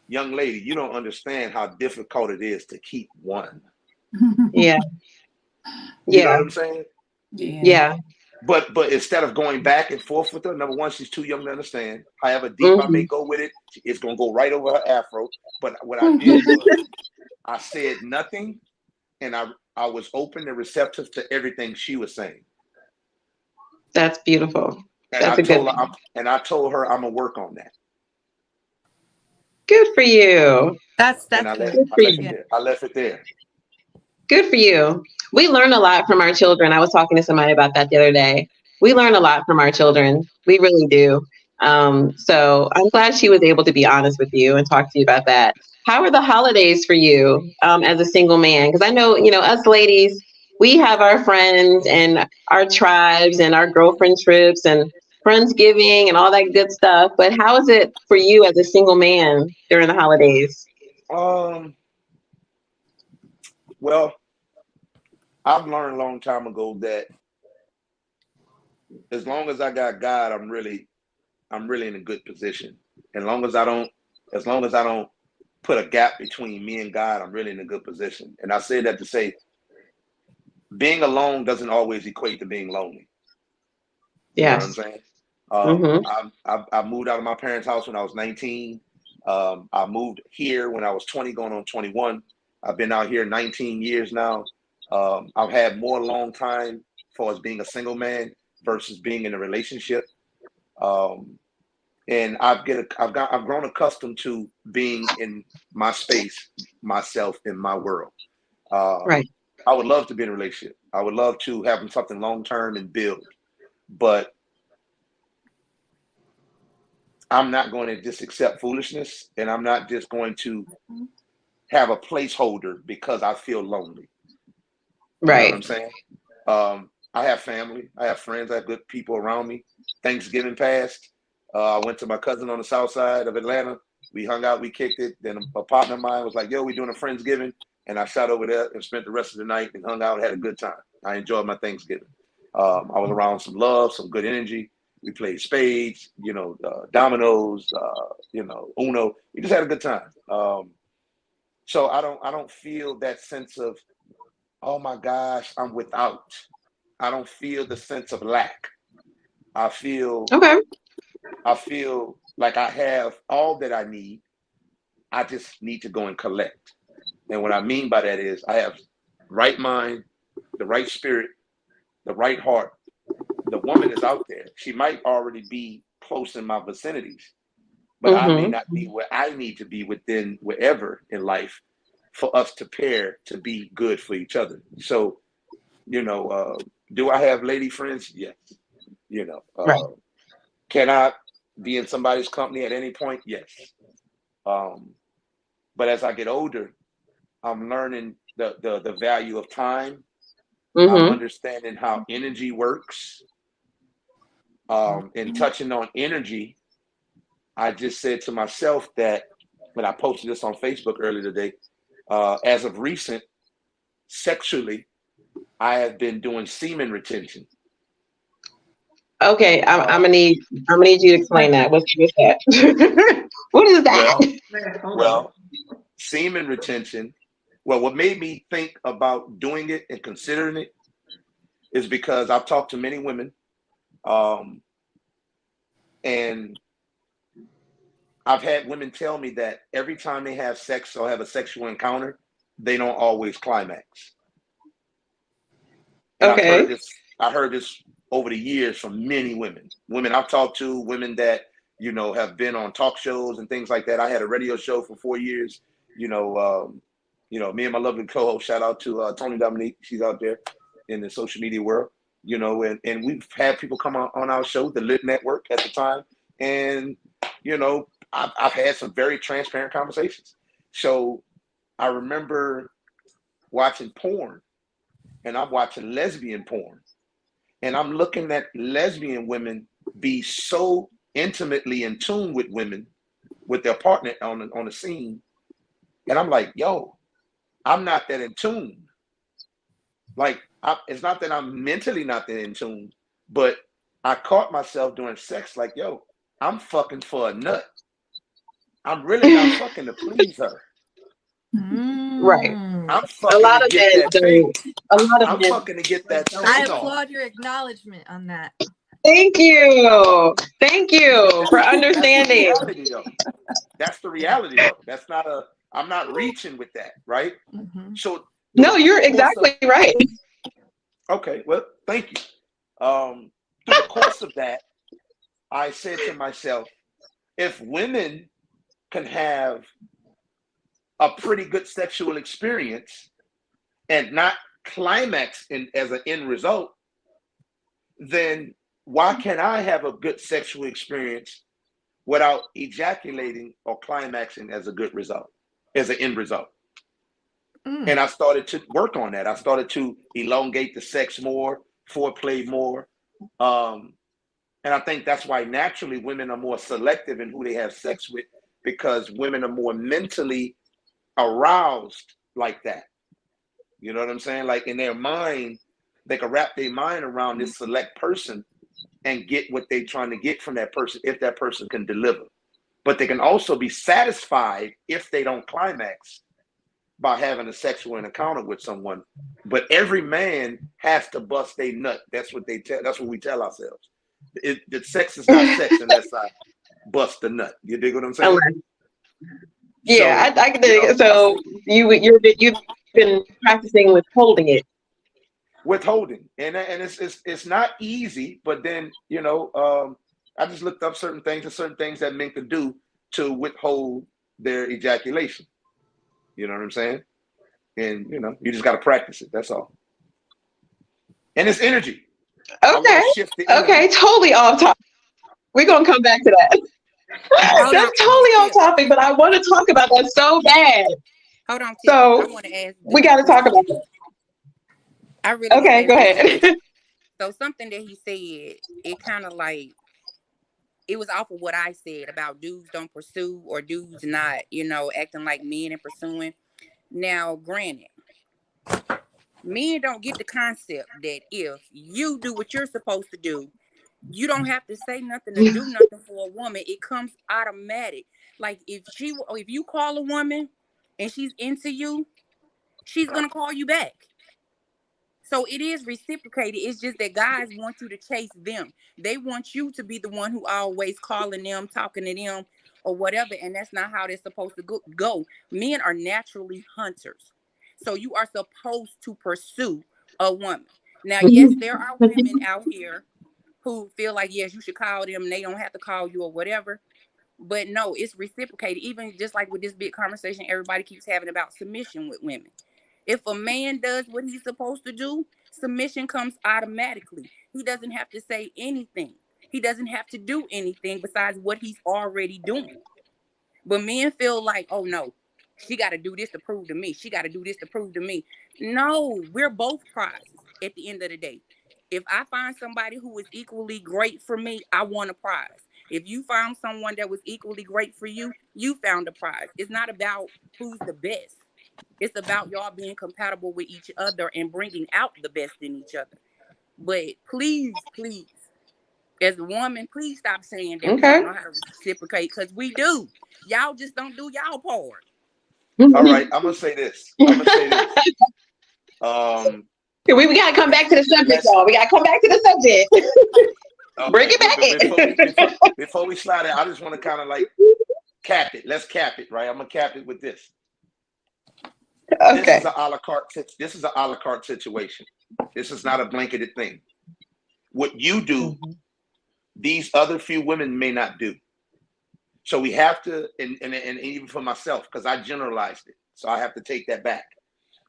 young lady, you don't understand how difficult it is to keep one. Yeah. You know Yeah. what I'm saying? Yeah. But instead of going back and forth with her, number one, she's too young to understand. However deep I may go with it, it's gonna go right over her afro. But what I did was I said nothing, and I was open and receptive to everything she was saying. That's beautiful. And That's I a good told her, thing. I'm gonna work on that. Good for you. That's And I good. Good for left it you. there. I left it there. Good for you. We learn a lot from our children. I was talking to somebody about that the other day. We learn a lot from our children. We really do. So I'm glad she was able to be honest with you and talk to you about that. How are the holidays for you as a single man? Because I know, us ladies, we have our friends and our tribes and our girlfriend trips and Friendsgiving and all that good stuff. But how is it for you as a single man during the holidays? Well, I've learned a long time ago that as long as I got God, I'm really in a good position. As long as I don't put a gap between me and God, I'm really in a good position. And I say that to say being alone doesn't always equate to being lonely. You know what I'm Yes. saying? Mm-hmm. I moved out of my parents' house when I was 19. I moved here when I was 20, going on 21. I've been out here 19 years now. I've had more long time for as being a single man versus being in a relationship. And I've grown accustomed to being in my space, myself, in my world. Right. I would love to be in a relationship. I would love to have something long term and build, but I'm not going to just accept foolishness, and I'm not just going to have a placeholder because I feel lonely. You know what I'm Right. saying? I have family, I have friends, I have good people around me. Thanksgiving passed. I went to my cousin on the south side of Atlanta. We hung out, we kicked it. Then a partner of mine was like, yo, we're doing a Friendsgiving. and I shot over there and spent the rest of the night and hung out and had a good time. I enjoyed my Thanksgiving. I was around some love, some good energy. We played spades, dominoes, Uno. We just had a good time. So I don't feel that sense of, oh my gosh, I'm without. I don't feel the sense of lack. I feel Okay. like I have all that I need. I just need to go and collect. And what I mean by that is I have right mind, the right spirit, the right heart. The woman is out there. She might already be close in my vicinities, but I may not be where I need to be within wherever in life for us to pair to be good for each other. So, do I have lady friends? Yes. Right. Can I be in somebody's company at any point? Yes. But as I get older, I'm learning the value of time. I'm understanding how energy works. And touching on energy, I just said to myself that when I posted this on Facebook earlier today, as of recent, sexually, I have been doing semen retention. Okay, I'm gonna need you to explain that. What's that? What is that? Well, semen retention. Well, what made me think about doing it and considering it is because I've talked to many women, and I've had women tell me that every time they have sex or have a sexual encounter, they don't always climax. And Okay. I heard this over the years from many women. Women I've talked to, women that, have been on talk shows and things like that. I had a radio show for 4 years. Me and my lovely co-host, shout out to Tony Dominique. She's out there in the social media world, and we've had people come on our show, the Lit Network at the time. And, I've had some very transparent conversations. So I remember watching porn, and I'm watching lesbian porn, and I'm looking at lesbian women be so intimately in tune with women, with their partner on the scene. And I'm like, yo, I'm not that in tune. Like, it's not that I'm mentally not that in tune, but I caught myself during sex like, yo, I'm fucking for a nut. I'm really not fucking to please her. Right. I'm A fucking lot to of get men that don't. pain. A lot of I'm men. fucking to get that I pain off. applaud your acknowledgement on that. Thank you. Thank you for That's the understanding. reality, though. That's the reality, though. That's not I'm not reaching with that, right? So No, you're exactly right. okay, well, thank you. Through the course of that, I said to myself, if women can have a pretty good sexual experience and not climax as an end result, then why can't I have a good sexual experience without ejaculating or climaxing as a good result, as an end result? And I started to work on that. I started to elongate the sex more, foreplay more. And I think that's why naturally women are more selective in who they have sex with, because women are more mentally aroused like that. You know what I'm saying? Like in their mind, they can wrap their mind around this select person and get what they're trying to get from that person if that person can deliver. But they can also be satisfied if they don't climax by having a sexual encounter with someone. But every man has to bust a nut. That's what we tell ourselves. The sex is not sex unless I bust a nut. You dig what I'm saying? Yeah, I can dig it. So you've been practicing withholding it. Withholding, and it's not easy. But then I just looked up certain things that men could do to withhold their ejaculation. You know what I'm saying? And you just got to practice it. That's all. And it's energy. Okay, totally off topic. We're gonna come back to that. That's totally off topic, but I want to talk about that so bad. Hold on, Tiffany. So I want to ask. We got to talk about it. I really okay. Go ahead. So something that he said, it kind of like it was off of what I said about dudes don't pursue or dudes not, acting like men and pursuing. Now, granted, men don't get the concept that if you do what you're supposed to do, you don't have to say nothing or do nothing for a woman. It comes automatic. Like if you call a woman and she's into you, she's gonna call you back. So it is reciprocated. It's just that guys want you to chase them. They want you to be the one who always calling them, talking to them, or whatever. And that's not how they're supposed to go. Men are naturally hunters. So you are supposed to pursue a woman. Now, yes, there are women out here who feel like, yes, you should call them and they don't have to call you or whatever. But no, it's reciprocated. Even just like with this big conversation everybody keeps having about submission with women. If a man does what he's supposed to do, submission comes automatically. He doesn't have to say anything. He doesn't have to do anything besides what he's already doing. But men feel like, oh no, she got to do this to prove to me. She got to do this to prove to me. No, we're both prizes at the end of the day. If I find somebody who is equally great for me, I want a prize. If you found someone that was equally great for you, you found a prize. It's not about who's the best. It's about y'all being compatible with each other and bringing out the best in each other. But please, as a woman, please stop saying that we don't know how to reciprocate, because we do. Y'all just don't do y'all part. All right, I'm gonna say this. We gotta come back to the subject, y'all. We gotta come back to the subject. Okay, bring it back. Before we slide in, I just want to kind of like cap it. Let's cap it, right? I'm gonna cap it with this. Okay. This is an a la carte. This is an a la carte situation. This is not a blanketed thing. What you do, these other few women may not do. So we have to, and even for myself, because I generalized it, so I have to take that back.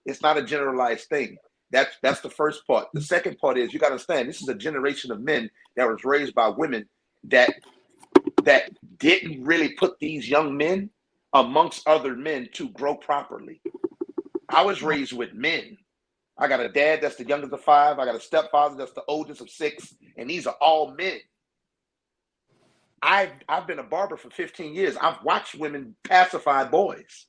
It's not a generalized thing. That's the first part. The second part is you got to understand this is a generation of men that was raised by women that didn't really put these young men amongst other men to grow properly. I was raised with men. I got a dad that's the youngest of 5. I got a stepfather that's the oldest of 6, and these are all men. I've been a barber for 15 years. I've watched women pacify boys.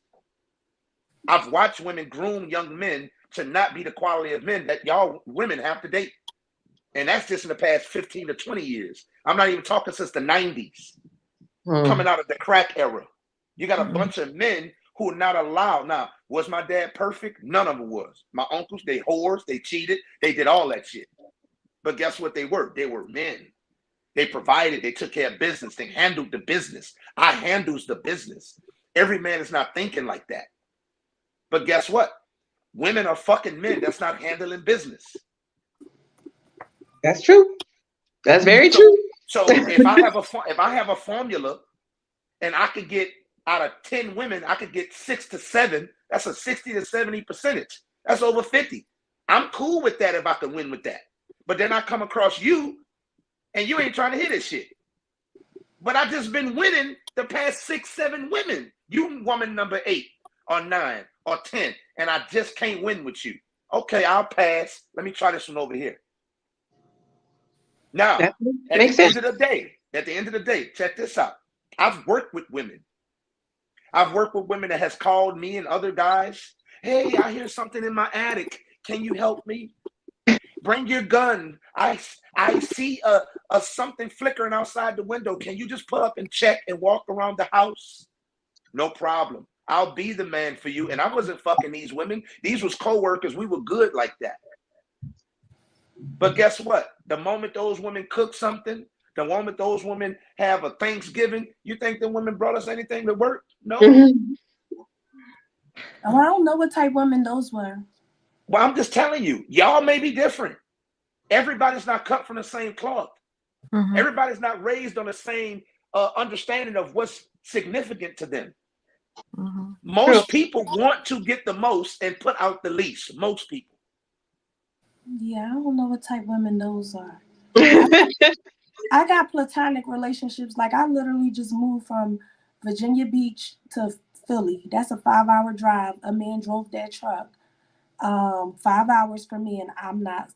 I've watched women groom young men to not be the quality of men that y'all women have to date. And that's just in the past 15 to 20 years. I'm not even talking since the 90s, coming out of the crack era. You got a bunch of men who are not allowed. Now, was my dad perfect? None of them was. My uncles, they whores, they cheated, they did all that shit. But guess what they were? They were men. They provided, they took care of business, they handled the business. I handles the business. Every man is not thinking like that. But guess what? Women are fucking men that's not handling business. That's true. That's very true. So if I have a formula and I could get out of 10 women, I could get 6 to 7, that's a 60 to 70%. That's over 50. I'm cool with that if I can win with that. But then I come across you and you ain't trying to hit this shit. But I just been winning the past 6, 7 women. You woman number 8 or 9 or 10, and I just can't win with you. Okay, I'll pass. Let me try this one over here. Now, at the end of the day, check this out. I've worked with women. I've worked with women that has called me and other guys. Hey, I hear something in my attic. Can you help me? Bring your gun. I see a something flickering outside the window. Can you just pull up and check and walk around the house? No problem. I'll be the man for you. And I wasn't fucking these women. These was co-workers. We were good like that. But guess what? The moment those women cook something, the moment those women have a Thanksgiving, you think the women brought us anything to work? No. Oh, I don't know what type of women those were. Well, I'm just telling you, y'all may be different. Everybody's not cut from the same cloth. Everybody's not raised on the same understanding of what's significant to them. Most people want to get the most and put out the least. Most people. Yeah, I don't know what type of women those are. I got platonic relationships. Like I literally just moved from Virginia Beach to Philly. That's a 5-hour drive. A man drove that truck 5 hours for me, and I'm not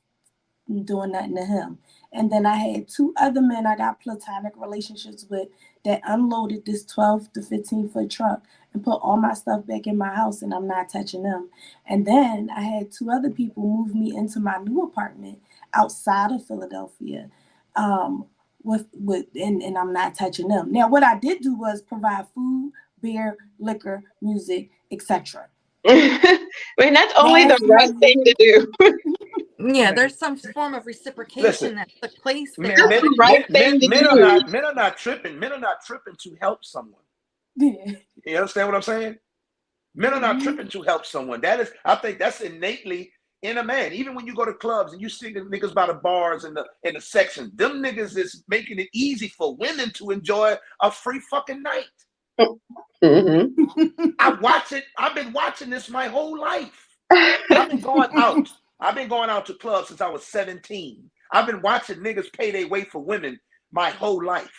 doing nothing to him. And then I had 2 other men I got platonic relationships with that unloaded this 12 to 15-foot truck and put all my stuff back in my house, and I'm not touching them. And then I had 2 other people move me into my new apartment outside of Philadelphia, and I'm not touching them. Now, what I did do was provide food, beer, liquor, music, etc. I mean, that's only the right thing to do. Yeah, there's some form of reciprocation Listen, that took place men, there. That's the right thing to men do. are not tripping. Men are not tripping to help someone. Yeah. You understand what I'm saying? Men are not tripping to help someone. I think that's innately in a man. Even when you go to clubs and you see the niggas by the bars and the sections, them niggas is making it easy for women to enjoy a free fucking night. Mm-hmm. I watch it. I've been watching this my whole life. I've been going out to clubs since I was 17. I've been watching niggas pay their way for women my whole life.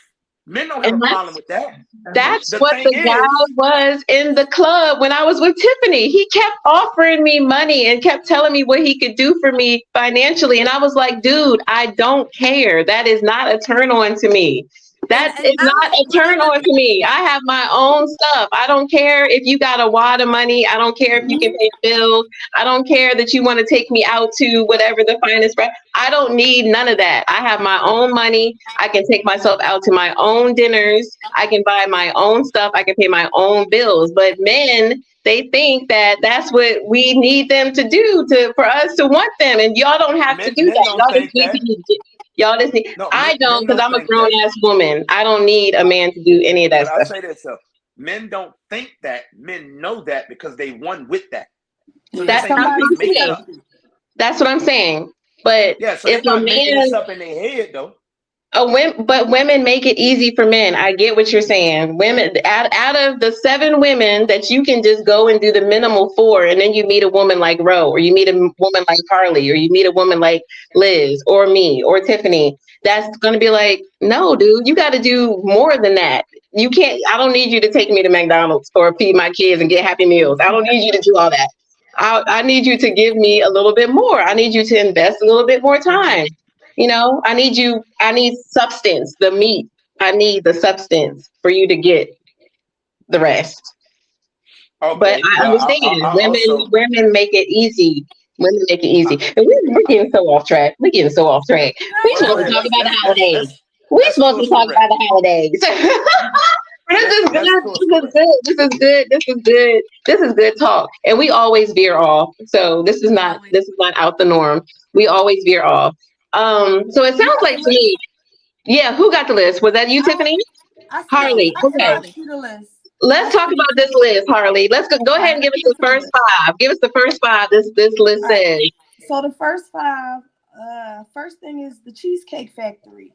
Men don't have a problem with that. That's what the guy was in the club when I was with Tiffany. He kept offering me money and kept telling me what he could do for me financially. And I was like, dude, I don't care. That is not a turn on to me. That is not a turn on to me. I have my own stuff. I don't care if you got a wad of money. I don't care if you can pay bills. I don't care that you want to take me out to whatever the finest. I don't need none of that. I have my own money. I can take myself out to my own dinners. I can buy my own stuff. I can pay my own bills. But men, they think that that's what we need them to do for us to want them. And y'all don't have to do that. Y'all just need. No, I don't, because I'm a grown ass woman. I don't need a man to do any of that stuff. I'll say this though. Men don't think that. Men know that because they won with that. So that's what I'm saying. That's what I'm saying. But yeah, so if they're not a making man, this up in their head though. But women make it easy for men. I get what you're saying. Women, out of the 7 women that you can just go and do the minimal for, and then you meet a woman like Ro, or you meet a woman like Carly, or you meet a woman like Liz, or me, or Tiffany, that's going to be like, no, dude, you got to do more than that. You can't, I don't need you to take me to McDonald's or feed my kids and get Happy Meals. I don't need you to do all that. I need you to give me a little bit more. I need you to invest a little bit more time. You know, I need substance, the meat. I need the substance for you to get the rest. Okay, but I understand women make it easy. Women make it easy. And we're getting so off track. We're getting so off track. We're supposed to talk about the holidays. We're supposed to talk about the holidays. This is good. This is good talk. And we always veer off. So this is not out the norm. We always veer off. So it sounds like to me, yeah, who got the list? Was that you, Tiffany? Harley. Okay. Let's talk about this list, Harley. Let's go ahead and give us the first 5. Give us the first 5 this list says. So the first 5, first thing is the Cheesecake Factory,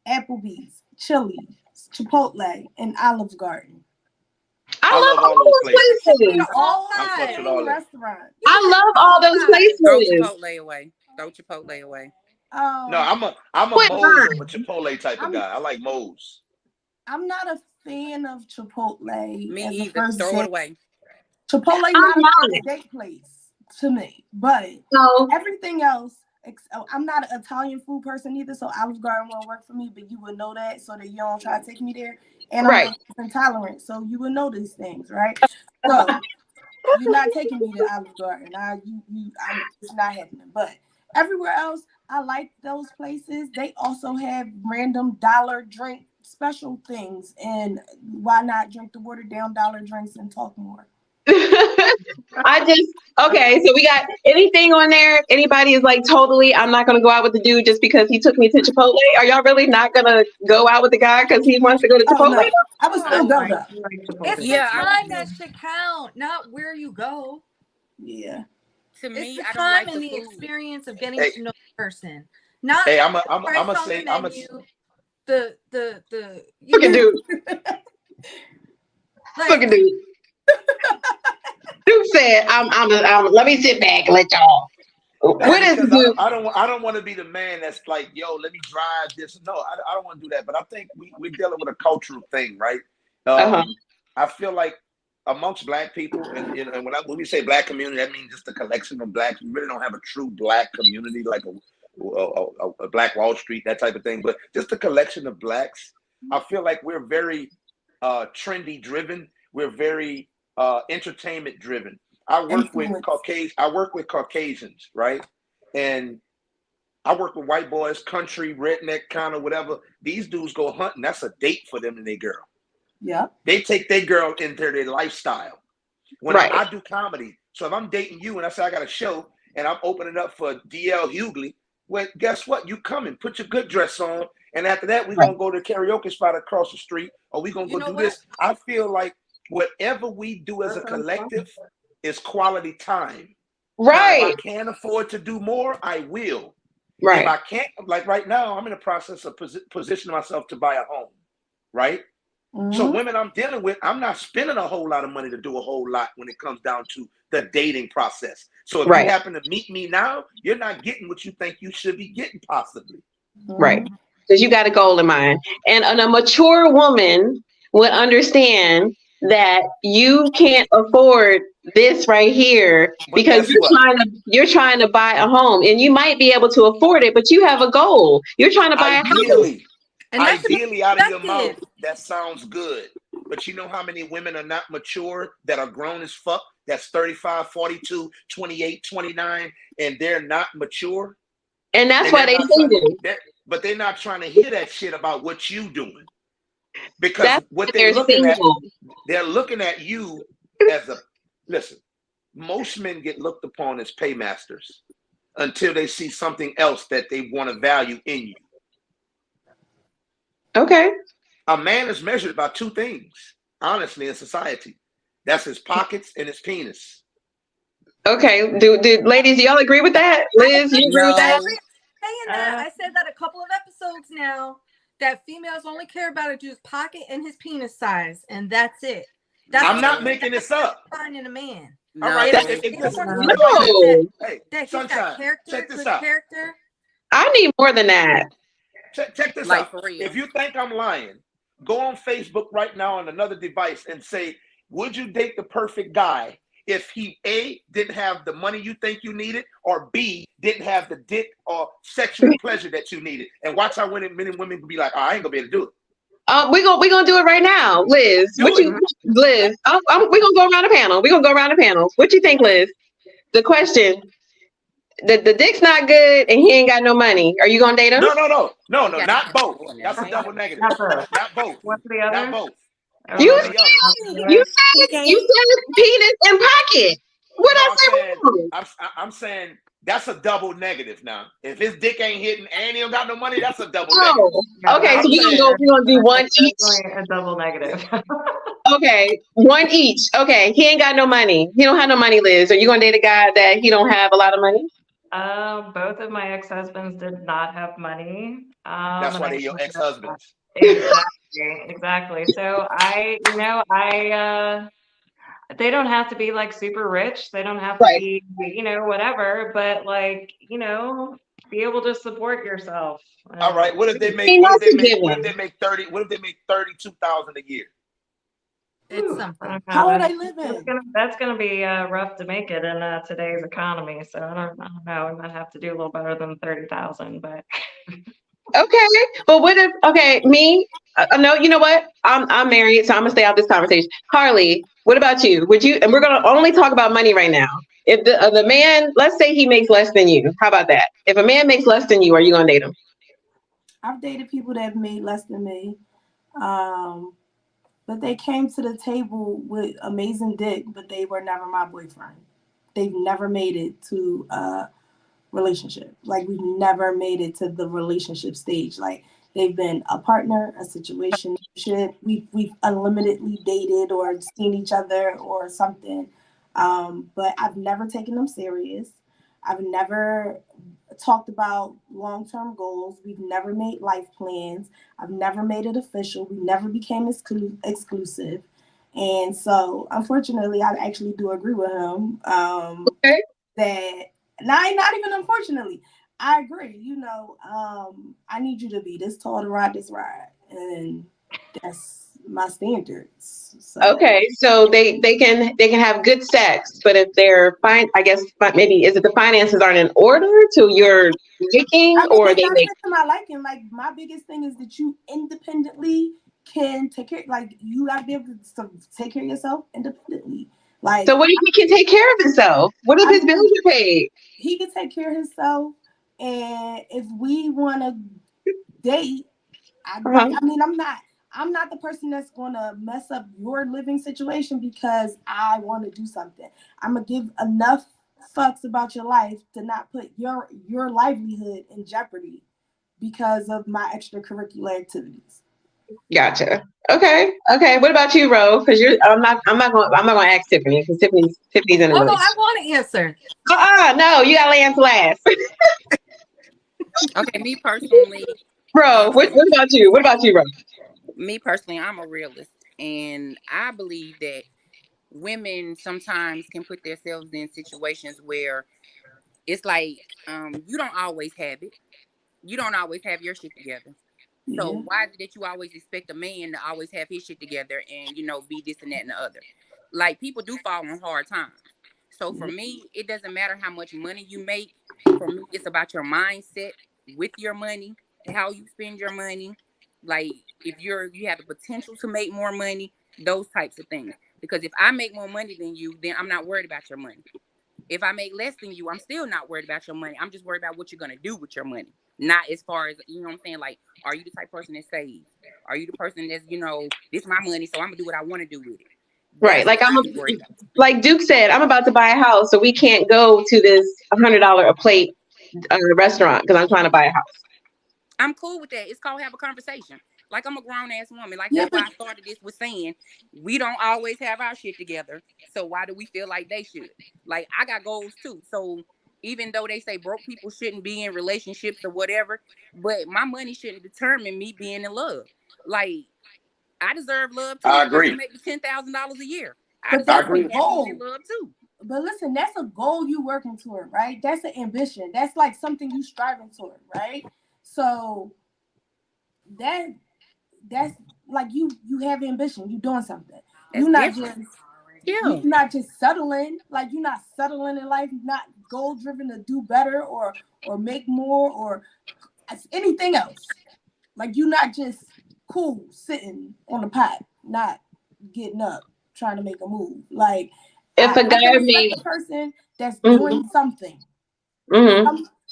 Applebee's, Chili's, Chipotle, and Olive Garden. I love all those places. All restaurants. I love all those places. Throw Chipotle away. No, I'm a Moe's over Chipotle type of guy. I like Moe's. I'm not a fan of Chipotle. Me either. Throw it away. Chipotle not a date place to me, but everything else. I'm not an Italian food person either, so Olive Garden won't work for me. But you would know that, so that you don't try to take me there. And I'm intolerant, so you would know these things, right? So you're not taking me to Olive Garden. It's not happening. But everywhere else, I like those places. They also have random dollar drink special things, and why not drink the watered down dollar drinks and talk more? Okay, so we got anything on there? Anybody is like, totally, I'm not gonna go out with the dude just because he took me to Chipotle. Are y'all really not gonna go out with the guy because he wants to go to Chipotle? No. I was still go though. It's the time that should count, not where you go. Yeah. To me, it's the I time don't like and the the food. experience of getting to know the person. Not I'm the fucking dude. Fucking dude. Dude said, I'm let me sit back and let y'all. What is dude? I don't want to be the man that's like, yo, let me drive this. No, I don't want to do that. But I think we're dealing with a cultural thing, right? I feel like amongst Black people, and when we say Black community, that means just a collection of Blacks. We really don't have a true Black community, like a Black Wall Street, that type of thing, but just a collection of blacks. I feel like we're very trendy driven. We're very entertainment driven. I work with Caucasians, right? And I work with white boys, country, redneck, kind of whatever. These dudes go hunting. That's a date for them and their girl. Yeah. They take their girl into their lifestyle. When I do comedy, so if I'm dating you and I say I got a show and I'm opening up for DL Hughley, well, guess what? You coming, put your good dress on, and after that, we're gonna go to the karaoke spot across the street, or we're gonna go do this. I feel like whatever we do as a collective is quality time. Right. Now, if I can't afford to do more, I will. Right. If I can't, like right now, I'm in the process of positioning myself to buy a home, right? So women I'm dealing with, I'm not spending a whole lot of money to do a whole lot when it comes down to the dating process. So if you happen to meet me now, you're not getting what you think you should be getting, possibly. Right. Because you got a goal in mind. And a mature woman would understand that you can't afford this right here because you're trying to buy a home, and you might be able to afford it, but you have a goal. You're trying to buy a house. And ideally, out of your mouth, that sounds good. But you know how many women are not mature that are grown as fuck? That's 35, 42, 28, 29, and they're not mature. And that's why they single. But they're not trying to hear that shit about what you doing. Because that's what they're looking single. they're looking at you as listen, most men get looked upon as paymasters until they see something else that they want to value in you. Okay. A man is measured by two things, honestly, in society. That's his pockets and his penis. Okay. Do ladies, do y'all agree with that? Liz, you agree with that? Saying that, I said that a couple of episodes now, that females only care about his pocket and his penis size, and that's it. I'm not making this up. Finding a man. No. All right. Hey, Sunshine, check this out. Character. I need more than that. Check this out. If you think I'm lying, go on Facebook right now on another device and say, would you date the perfect guy if he A, didn't have the money you think you needed, or B, didn't have the dick or sexual pleasure that you needed? And watch how many women can be like, oh, I ain't gonna be able to do it. We're gonna do it right now, Liz. Liz, we're gonna go around the panel. We're gonna go around the panel. What you think, Liz? The question. The dick's not good and he ain't got no money. Are you gonna date him? No, not both. That's a double negative. Not both. What's the other? Not both. You said penis and pocket. What I'm saying that's a double negative now. If his dick ain't hitting and he don't got no money, that's a double negative. Okay, so we're gonna do one each. A double negative. Okay, one each. Okay, he ain't got no money. He don't have no money, Liz. Are you gonna date a guy that he don't have a lot of money? Both of my ex-husbands did not have money. That's why they're your ex-husbands. Exactly. So they don't have to be like super rich. They don't have to be, whatever, but like, be able to support yourself. All right. What if they make 30? What if they make 32,000 a year? It's something. How are they living? That's gonna be rough to make it in today's economy. So I don't know. We might have to do a little better than 30,000, but. Okay, but what if me? No, you know what? I'm married, so I'm gonna stay out of this conversation. Harley, what about you? Would you? And we're gonna only talk about money right now. If the man, let's say he makes less than you, how about that? If a man makes less than you, are you gonna date him? I've dated people that have made less than me, but they came to the table with amazing dick, but they were never my boyfriend. They've never made it to relationship. Like, we've never made it to the relationship stage. Like, they've been a partner, a situation. We've unlimitedly dated or seen each other or something. But I've never taken them serious. I've never talked about long-term goals. We've never made life plans. I've never made it official. We never became exclusive. And so, unfortunately, I actually do agree with him that not even unfortunately, I agree. I need you to be this tall to ride this ride. And my standards. So Okay, so they can have good sex, but if they're fine, I guess maybe is it the finances aren't in order to your liking, I mean, or it's they not make even to my liking. Like my biggest thing is that you independently can take care. Like you gotta be able to take care of yourself independently. Like so what if he can take care of himself? What if I his bills mean, are paid? he can take care of himself, and if we want to date, Uh-huh. I mean, I'm not the person that's gonna mess up your living situation because I want to do something. I'm gonna give enough fucks about your life to not put your livelihood in jeopardy because of my extracurricular activities. Gotcha. Okay. Okay. What about you, Ro? Because you're I'm not going to ask Tiffany because Tiffany's in a Oh no, I relationship. want to answer. No, you got to answer last. Okay, me personally, Bro, what about you? What about you, Ro? I'm a realist, and I believe that women sometimes can put themselves in situations where it's like you don't always have it. You don't always have your shit together. So Yeah. why is it that you always expect a man to always have his shit together and be this and that and the other? Like people do fall on hard times. So for Yeah. me, it doesn't matter how much money you make. For me, it's about your mindset with your money, how you spend your money. Like if you have the potential to make more money, those types of things. Because if I make more money than you, then I'm not worried about your money. If I make less than you, I'm still not worried about your money. I'm just worried about what you're gonna do with your money. Not as far as what I'm saying. Like, are you the type of person that saves? Are you the person that's this is my money, so I'm gonna do what I want to do with it? Right. That's Like what I'm worried about. like Duke said, I'm about to buy a house, so we can't go to this $100 a plate restaurant because I'm trying to buy a house. I'm cool with that. It's called have a conversation. Like I'm a grown ass woman. Like Yeah, that's why I started this with saying we don't always have our shit together. So why do we feel like they should? Like I got goals too. So even though they say broke people shouldn't be in relationships or whatever, but my money shouldn't determine me being in love. Like I deserve love too. I If I can agree. make $10,000 a year, I but I deserve that's to a be agree. happy and in goal. love too. But listen, that's a goal you working toward, right? That's an ambition. That's like something you striving toward, right? So that that's like you have ambition. You doing something. That's You not different. just Yeah. you not just settling. Like you're not settling in life. You're not goal driven to do better or make more or anything else. Like you not just cool sitting on the pot, not getting up trying to make a move. Like If a I can guy respect made, the person that's mhm, doing something. mhm.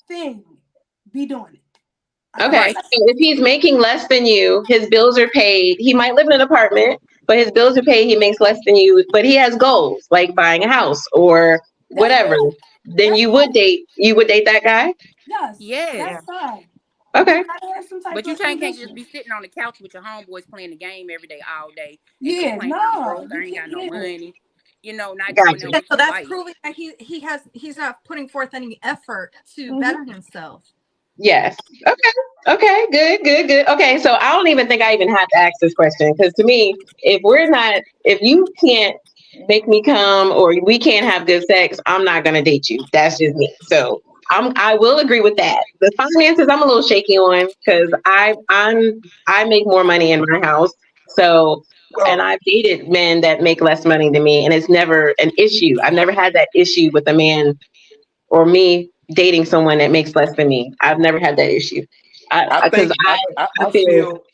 Something be doing it. I can Okay, Right. respect so if it. he's making less than you, his bills are paid. He might live in an apartment, but his bills are paid. He makes less than you, but he has goals like buying a house or That's whatever. cool. Then That's you would cool. date. You would date that guy. Yes, Yes. Yeah. that's fine. But you Okay. gotta have some type But you of can't just ambition. be sitting on the couch with your homeboys playing the game every day, all day, and Yeah, complaining I'm no, broke, you I ain't can't. got no Yeah, money, not doing Gotcha. that Yeah, with so your that's life. proving that he's not putting forth any effort to hmm better himself. Yes. Okay. Okay. Good. Good. Good. Okay. So I don't even think I even have to ask this question because to me, if you can't make me come or we can't have good sex, I'm not gonna date you. That's just me. So I will agree with that. The finances I'm a little shaky on because I make more money in my house. So and I've dated men that make less money than me, and it's never an issue. I've never had that issue with a man or me dating someone that makes less than me. I've never had that issue. I Because think I I feel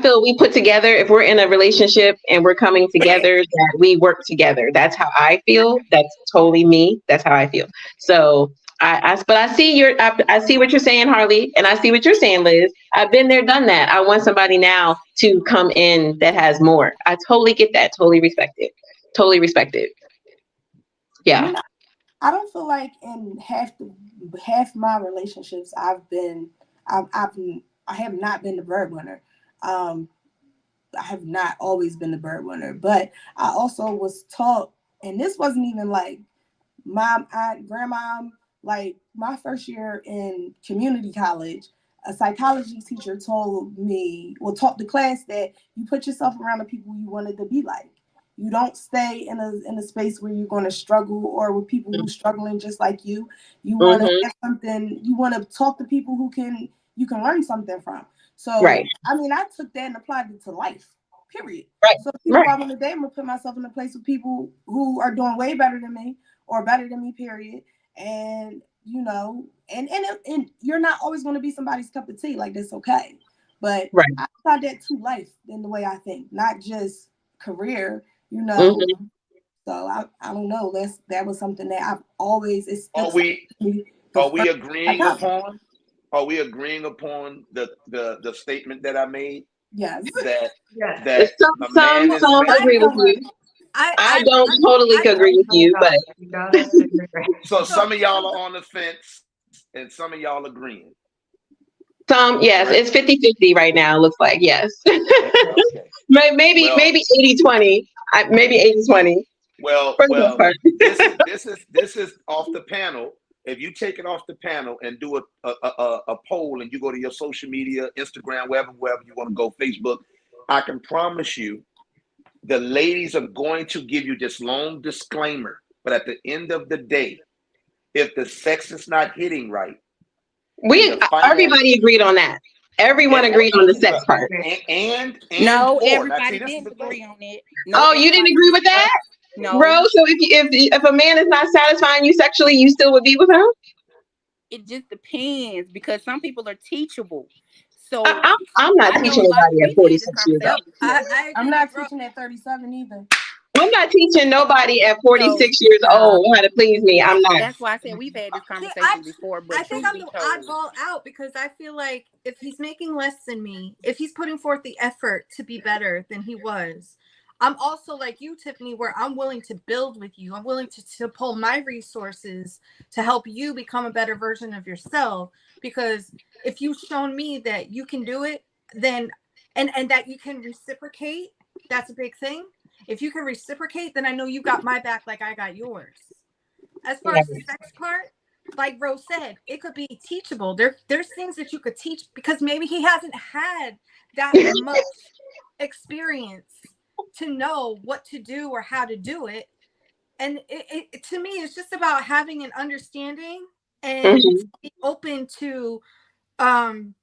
feel we put together if we're in a relationship and we're coming together that we work together. That's how I feel. That's totally me. That's how I feel. So but I see what you're saying, Harley, and I see what you're saying, Liz. I've been there, done that. I want somebody now to come in that has more. I totally get that. Totally respect it. Totally respect it. I Yeah. mean, I don't feel like in half my relationships I've I have not been the breadwinner. Um, I have not always been the breadwinner, but I also was taught, and this wasn't even like mom, aunt, grandma. Like my first year in community college, a psychology teacher told me, well, taught the class that you put yourself around the people you wanted to be like. You don't stay in a space where you're going to struggle or with people who struggling just like you. You want to Mm-hmm. have something. You want to talk to people who can you can learn something from. So, Right. I mean, I took that and applied it to life, period. Right. So people Right. I want to date, I'm going to put myself in a place with people who are doing way better than me or better than me, period. And, you know, and you're not always going to be somebody's cup of tea. Like, that's okay. But Right. I apply that to life in the way I think, not just career, you know. Mhm. So I don't know. That was something that I've always, it's Are stuck we to me the are we first I agreeing got it. upon are we agreeing upon the statement that I made Yes. that Yes. that a Some man is agree with Somewhat. you. I don't totally I agree with you, but You got us to agree. so some of y'all are on the fence and some of y'all agreeing. yes, Correct? it's 50-50 right now. It looks like, yes. Okay. maybe Well, maybe 80-20. Maybe 80-20 for the most well, part. this is off the panel. If you take it off the panel and do a poll and you go to your social media, Instagram, wherever you want to go, Facebook, I can promise you the ladies are going to give you this long disclaimer. But at the end of the day, if the sex is not hitting right and the finance Everybody agreed on that. Everyone agreed on the sex part. No, or now everybody see this is didn't the thing. agree on it. No, Oh, you didn't everybody agree didn't. with that? No, Bro, so if a man is not satisfying you sexually, you still would be with him? it just depends because some people are teachable. So I'm not I know teaching a lot. nobody at We've had this 46 years conversation old. before. I agree I'm not with Ro. teaching at 37 either. I'm not teaching nobody at So 46 years old how to please me. I'm not. that's why I said we've had this See, conversation before. But I think truth I'm be the told, oddball out because I feel like if he's making less than me, if he's putting forth the effort to be better than he was, I'm also like you, Tiffany, where I'm willing to build with you. I'm willing to pull my resources to help you become a better version of yourself. Because if you've shown me that you can do it, then and that you can reciprocate, that's a big thing. If you can reciprocate, then I know you got my back like I got yours. As far as the sex part, like Rose said, it could be teachable. There's things that you could teach because maybe he hasn't had that much experience to know what to do or how to do it. And it to me, it's just about having an understanding and Mhm. be open to um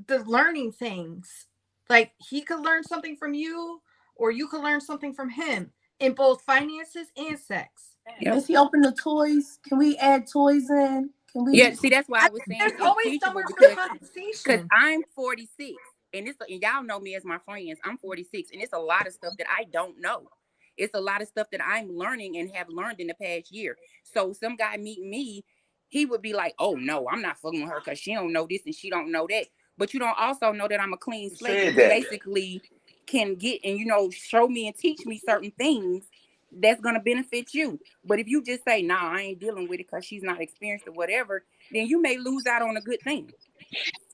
the learning things. Like he could learn something from you, or you could learn something from him in both finances and sex. yep. Is he open to toys? Can we add toys in? Can we? Yeah, see, that's why I I was think saying there's it's always teachable somewhere for because conversation. I'm 46 and and y'all know me as my friends. I'm 46 and it's a lot of stuff that I don't know. It's a lot of stuff that I'm learning and have learned in the past year. So some guy meet me, he would be like, "Oh no, I'm not fucking with her because she don't know this and she don't know that." But you don't also know that I'm a clean Who slate said and you that? basically can get and show me and teach me certain things that's gonna benefit you. But if you just say, "Nah, I ain't dealing with it because she's not experienced or whatever," then you may lose out on a good thing.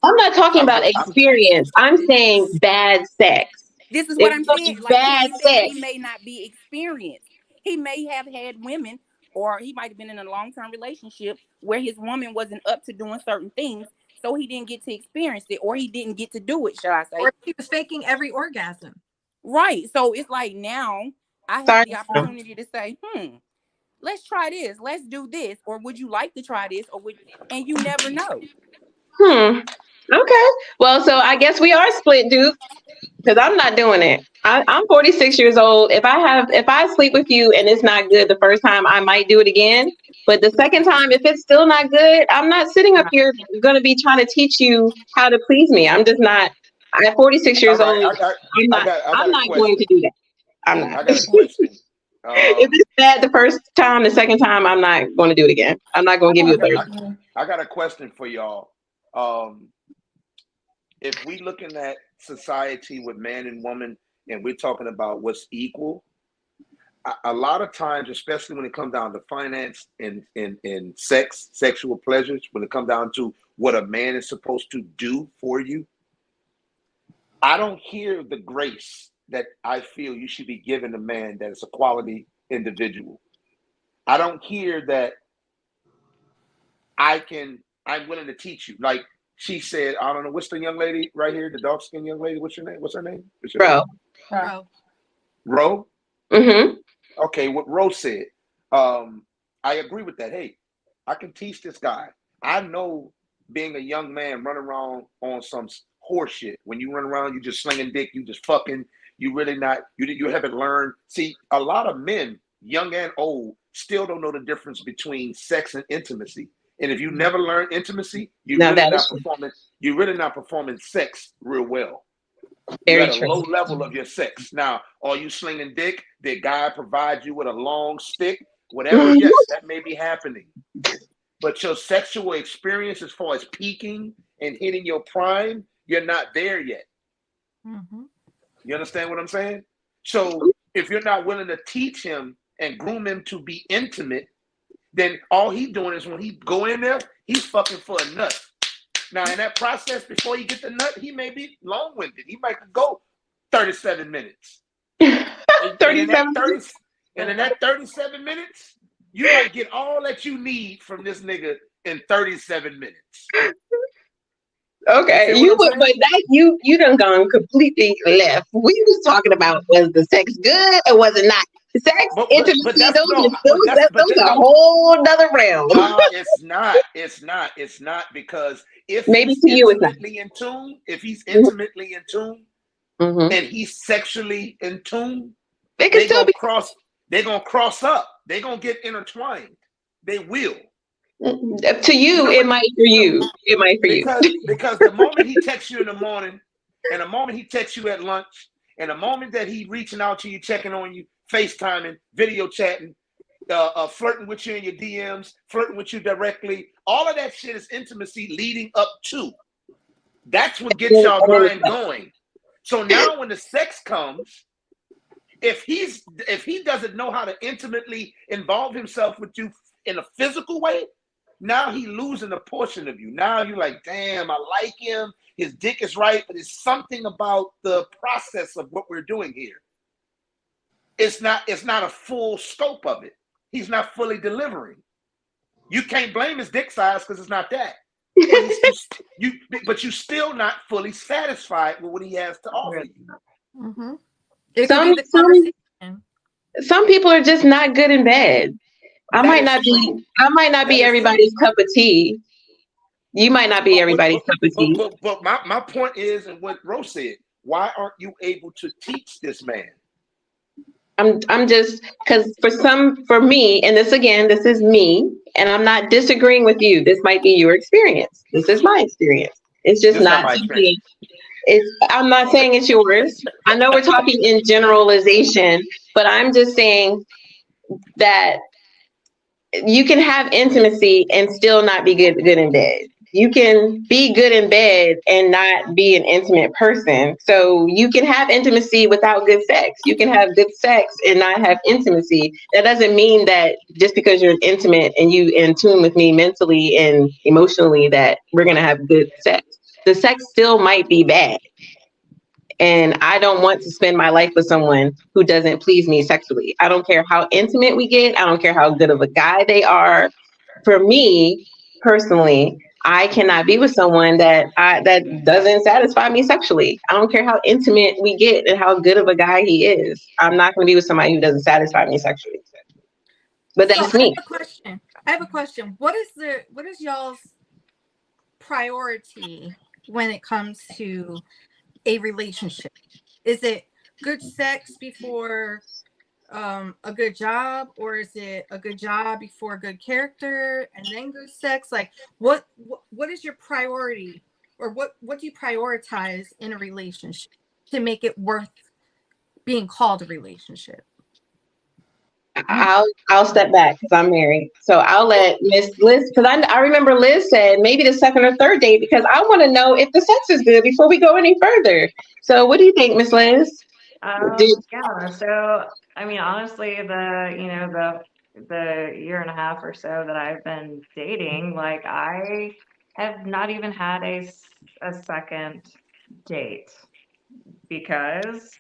I'm not talking I'm, about I'm experience. I'm saying bad sex. This is If what I'm saying. it's Like bad Tiffany said, sex, he may not be experienced. He may have had women, or he might have been in a long-term relationship where his woman wasn't up to doing certain things, so he didn't get to experience it, or he didn't get to do it, shall I say. Or he was faking every orgasm. Right. So it's like now I have sorry. the opportunity to say, let's try this, let's do this, or would you like to try this, and you never know. Okay. Well, so I guess we are split, Duke, because I'm not doing it. I'm 46 years old. If I sleep with you and it's not good the first time, I might do it again. But the second time, if it's still not good, I'm not sitting up here going to be trying to teach you how to please me. I'm just not. At 46 all years right. old, I got I'm a not going to question. do that. I'm not. I got a question. If it's bad the first time, the second time, I'm not going to do it again. I'm not going to give you a third. I got a question for y'all. If we looking at society with man and woman, and we're talking about what's equal, a lot of times, especially when it comes down to finance and sexual pleasures, when it comes down to what a man is supposed to do for you, I don't hear the grace that I feel you should be giving a man that is a quality individual. I don't hear that I'm willing to teach you. Like she said, I don't know, what's the young lady right here, the dark skinned young lady? What's your name? What's her name? Bro. Bro. Ro? Mm-hmm. Okay, what Ro said. I agree with that. Hey, I can teach this guy. I know being a young man running around on some horse shit. When you run around, you just slinging dick, you just fucking, you really not, you haven't learned. See, a lot of men, young and old, still don't know the difference between sex and intimacy. And if you never learn intimacy, Now that is you're really not performing sex real well. You're very at a true. low level of your sex. Now, are you slinging dick? Did God provide you with a long stick? Whatever, yes, that may be happening. But your sexual experience, as far as peaking and hitting your prime, you're not there yet. Mm-hmm. You understand what I'm saying? So if you're not willing to teach him and groom him to be intimate, then all he's doing is when he go in there, he's fucking for a nut. Now, in that process, before you get the nut, he may be long-winded. He might go 37 minutes. And in that 37 minutes, you might get all that you need from this nigga in 37 minutes. Okay, but that you done gone completely left. We was talking about, was the sex good or was it not? Sex, intimacy, those are a whole nother realm. No, it's not. It's not, because if maybe he's to you it's not. in tune, if he's intimately in tune, mm-hmm. and he's sexually in tune, they can still be they're gonna cross up. They're gonna get intertwined. They will. To you, it might for you. It might for you. Because the moment he texts you in the morning, and the moment he texts you at lunch, and the moment that he reaching out to you, checking on you, FaceTiming, video chatting, flirting with you in your DMs, flirting with you directly, all of that shit is intimacy leading up to. That's what gets y'all mind going. So now when the sex comes, if he doesn't know how to intimately involve himself with you in a physical way, now he losing a portion of you. Now you're like, damn, I like him. His dick is right, but it's something about the process of what we're doing here. It's not a full scope of it. He's not fully delivering. You can't blame his dick size because it's not that. But you're still not fully satisfied with what he has to offer you. Mm-hmm. It could be the conversation. Some people are just not good in bed. I might not be everybody's cup of tea. You might not be everybody's cup of tea. But my point is, and what Rose said, why aren't you able to teach this man? I'm just, because for me, and this is me, and I'm not disagreeing with you. This might be your experience. This is my experience. It's just not my something. I'm not saying it's yours. I know we're talking in generalization, but I'm just saying that you can have intimacy and still not be good in bed. You can be good in bed and not be an intimate person. So you can have intimacy without good sex. You can have good sex and not have intimacy. That doesn't mean that just because you're intimate and you in tune with me mentally and emotionally that we're going to have good sex. The sex still might be bad. And I don't want to spend my life with someone who doesn't please me sexually. I don't care how intimate we get. I don't care how good of a guy they are. For me, personally, I cannot be with someone that doesn't satisfy me sexually. I don't care how intimate we get and how good of a guy he is. I'm not going to be with somebody who doesn't satisfy me sexually. But that's me. I have a question. What is y'all's priority when it comes to a relationship? Is it good sex before a good job, or is it a good job before a good character and then good sex? Like what is your priority, or what do you prioritize in a relationship to make it worth being called a relationship? I'll step back because I'm married. So I'll let Miss Liz, because I remember Liz said maybe the second or third date, because I want to know if the sex is good before we go any further. So what do you think, Miss Liz? Yeah. So I mean, honestly, the year and a half or so that I've been dating, like I have not even had a second date, because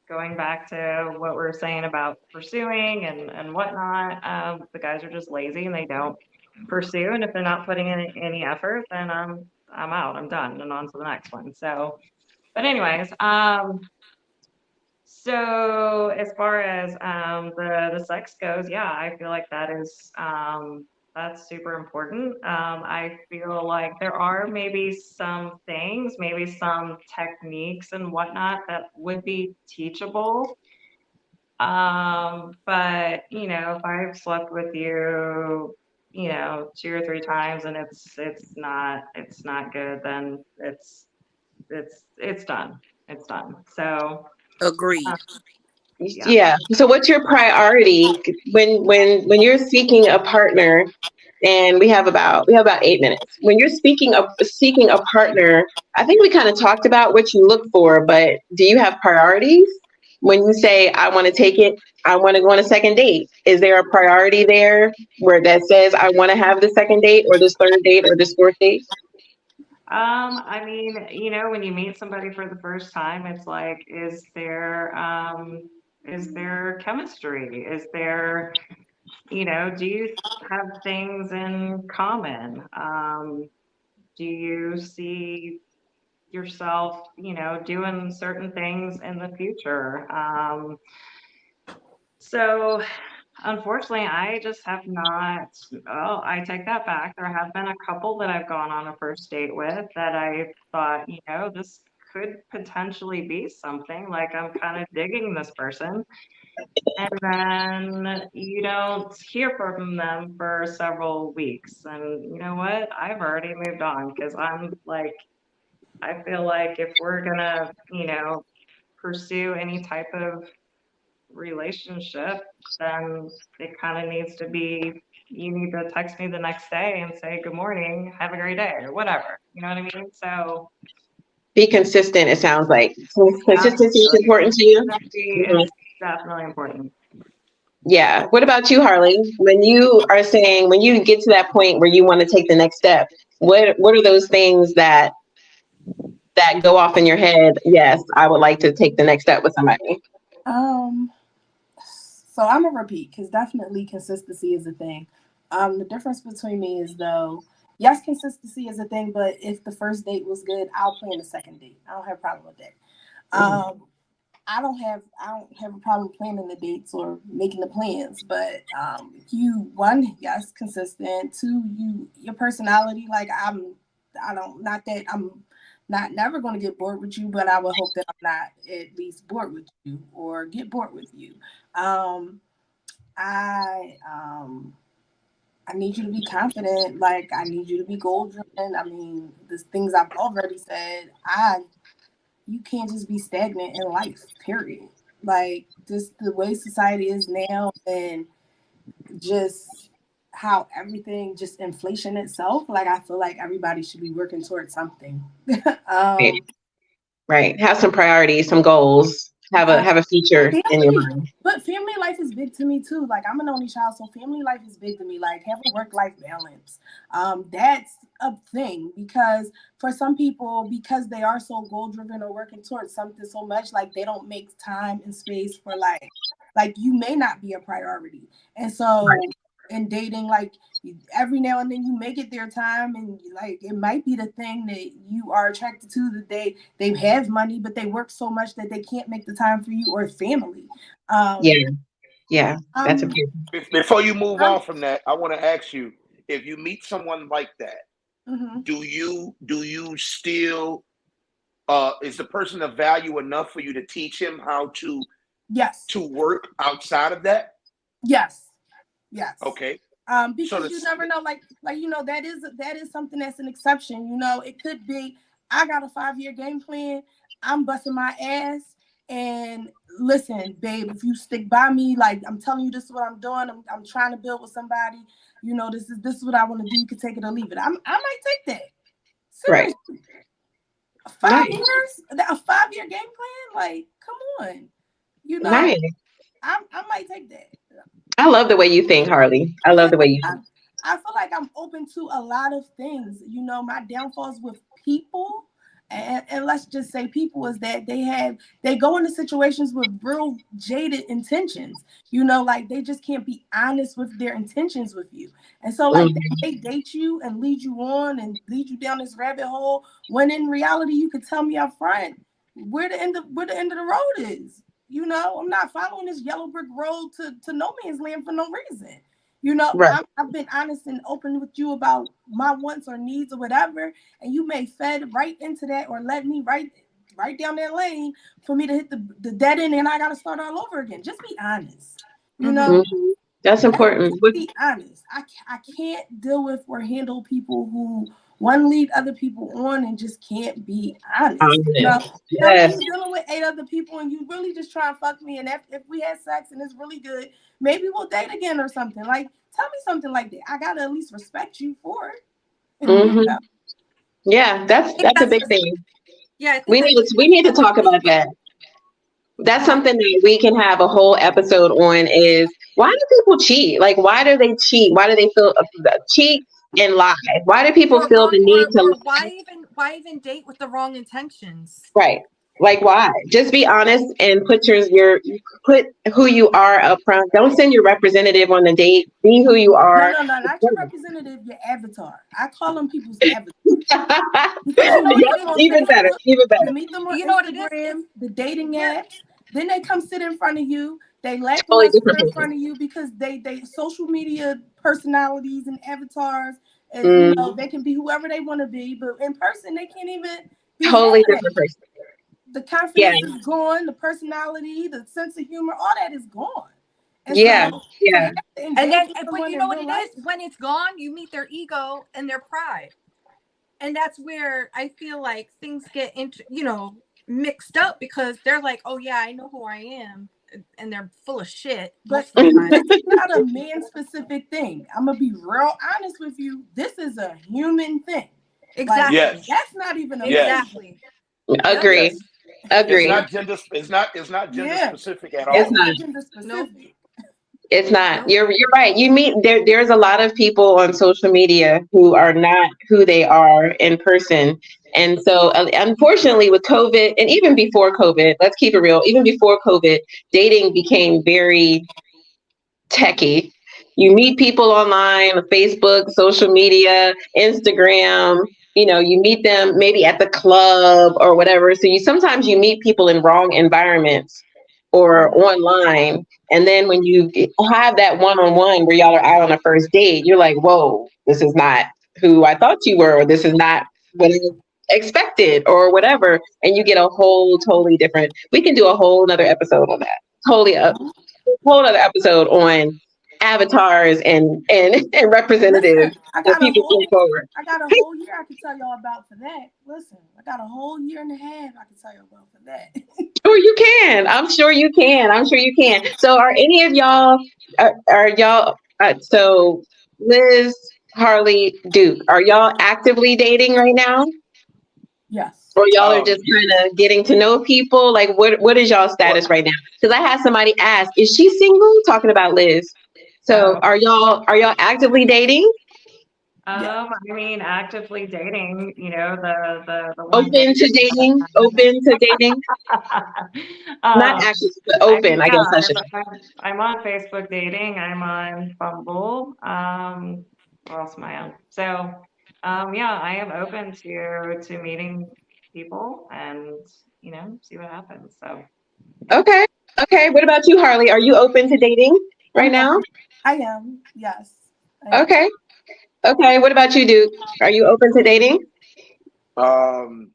going back to what we are saying about pursuing and whatnot, the guys are just lazy and they don't pursue. And if they're not putting in any effort, then I'm out. I'm done and on to the next one. So, but anyways, so as far as the sex goes, yeah, I feel like that is That's super important. I feel like there are maybe some things, maybe some techniques and whatnot that would be teachable. But if I've slept with you, 2 or 3 times and it's not good, then it's done. It's done. So Agreed. yeah. Yeah. So what's your priority when you're seeking a partner? And we have about 8 minutes. When you're seeking a partner, I think we kind of talked about what you look for, but do you have priorities? When you say I want to take it, I want to go on a second date. Is there a priority there where that says I want to have the second date or this third date or this fourth date? I mean, when you meet somebody for the first time, it's like, is there chemistry? Do you have things in common? Do you see yourself, doing certain things in the future? So unfortunately, I just have not. Oh, I take that back. There have been a couple that I've gone on a first date with that I thought, this could potentially be something. Like, I'm kind of digging this person. And then you don't hear from them for several weeks. And you know what? I've already moved on because I feel like if we're gonna, pursue any type of relationship, then it kind of needs to be, you need to text me the next day and say, good morning, have a great day, or whatever. You know what I mean? So, Be consistent, it sounds like. Consistency is absolutely. important to you. Consistency Mhm. is definitely important. Yeah. What about you, Harley? When you get to that point where you want to take the next step, what are those things that go off in your head? Yes, I would like to take the next step with somebody. Um, so I'm a repeat because definitely consistency is a thing. The difference between me is though, yes, consistency is a thing, but if the first date was good, I'll plan the second date. I don't have a problem with that. Um, I don't have a problem planning the dates or making the plans, but you one, yes, consistent. Two, your personality, like I don't not that I'm not never gonna get bored with you, but I would hope that I'm not at least bored with you or get bored with you. Um I I need you to be confident, like I need you to be goal driven. I mean, the things I've already said, I you can't just be stagnant in life, period. Like just the way society is now and just how everything just inflation itself, like I feel like everybody should be working towards something. Right. um Right. Have some priorities, some goals. Have a future in your Family, mind. but family life is big to me too. Like I'm an only child, so family life is big to me. Like have a work life balance. That's a thing because for some people, because they are so goal driven or working towards something so much, like they don't make time and space for like you may not be a priority, and so in dating, like every now and then you make it their time, and like it might be the thing that you are attracted to that they have money, but they work so much that they can't make the time for you or family. Um, Yeah. Yeah. That's a I'm, Before you move I'm, on from that, I want to ask you, if you meet someone like that, mhm. do you still is the person of value enough for you to teach him how Yes, to work outside of that? yes, yes. Okay. So Because you this never know, like that is something that's an exception. It could be I got a 5 year game plan. I'm busting my ass. And listen, babe, if you stick by me, like I'm telling you, this is what I'm doing. I'm trying to build with somebody. This is what I want to do. You can take it or leave it. I might take that. right. Seriously, five Nice. years, a 5 year game plan. Like, come on, you know, Nice. I might take that. I love the way you think, Harley. I love Yeah, the way you I, think. I feel like I'm open to a lot of things. My downfalls with people, and let's just say people is that they go into situations with real jaded intentions. Like they just can't be honest with their intentions with you, and so like Mhm. they date you and lead you on and lead you down this rabbit hole. When in reality, you could tell me up front where the end of the road is. I'm not following this yellow brick road to no man's land for no reason. You know, Right. I've been honest and open with you about my wants or needs or whatever, and you may fed right into that or let me right down that lane for me to hit the dead end and I got to start all over again. Just be honest. You know, That's important. just be honest. I can't deal with or handle people who want to lead other people on and just can't be honest. You know, now when Yes. you're dealing with 8 other people and you really just try and fuck me, and if we had sex and it's really good, maybe we'll date again or something. Like, tell me something like that. I gotta at least respect you for it. Mm-hmm. You know? Yeah, that's a big thing. Yeah, I think We need to talk about that. That's something that we can have a whole episode on is why do people cheat? Like, why do they cheat? Why do they feel cheat and lie? Why do people feel the need to or lie? why even date with the wrong intentions? Right. Like, why? Just be honest and put who you are up front. Don't send your representative on the date. Be who you are. No, not your representative, your avatar. I call them people's avatar. Because you meet them on Even better. Facebook, Even better. you meet them on You know what it is? Instagram, the dating apps. Then they come sit in front of you. They Totally lackluster different in person. front of you because they social media personalities and avatars, and you know Mm, they can be whoever they want to be, but in person they can't even be half totally of that. different person. The Yeah. confidence is gone, the personality, the sense of humor, all that is gone. And Yeah. so to Yeah. have to And engage then, with but someone you in know what real it life, is? When it's gone, you meet their ego and their pride. And that's where I feel like things get mixed up because they're like, oh yeah, I know who I am, and they're full of shit but most of the time. this is not a man specific thing. I'm gonna be real honest with you. This is a human thing. Exactly. Like, Yes. that's not even a man. Exactly. Agree. Yes. Agree. It's not gender Yeah, specific at It's that's all. not. not gender Nope. specific. It's not. Nope. You're right. You meet there's a lot of people on social media who are not who they are in person. And so unfortunately with COVID and even before COVID, let's keep it real, even before COVID, dating became very techie. You meet people online, Facebook, social media, Instagram, you meet them maybe at the club or whatever. So sometimes you meet people in wrong environments or online. And then when you have that one-on-one where y'all are out on a first date, you're like, whoa, this is not who I thought you were, or this is not what I expected or whatever. And you get a whole totally different, we can do a whole nother episode on that. Totally a whole other episode on avatars and representatives Listen, I that got a people whole bring forward. year I can tell y'all about for that. Listen, I got a whole year and a half I can tell y'all about for that. Sure you can. I'm sure you can. I'm sure you can. So are any of y'all are y'all so Liz, Harley, Duke, are y'all actively dating right now? Yes. Or y'all are just Yeah. kind of getting to know people? Like what is y'all Well, status right now? Because I had somebody ask, is she single? Talking about Liz. So Oh, are y'all actively dating? Yes. I mean, actively dating, the one day. Open to dating? Open to dating? Not um, actually, but I mean, open, I yeah, guess I should say. I'm on Facebook dating. I'm on Bumble. What else am I on? So, yeah, I am open to meeting people and see what happens. So, yeah. Okay. Okay. What about you, Harley? Are you open to dating right I'm now? I am. Yes. I am. Okay. Okay. What about you, Duke? Are you open to dating? um,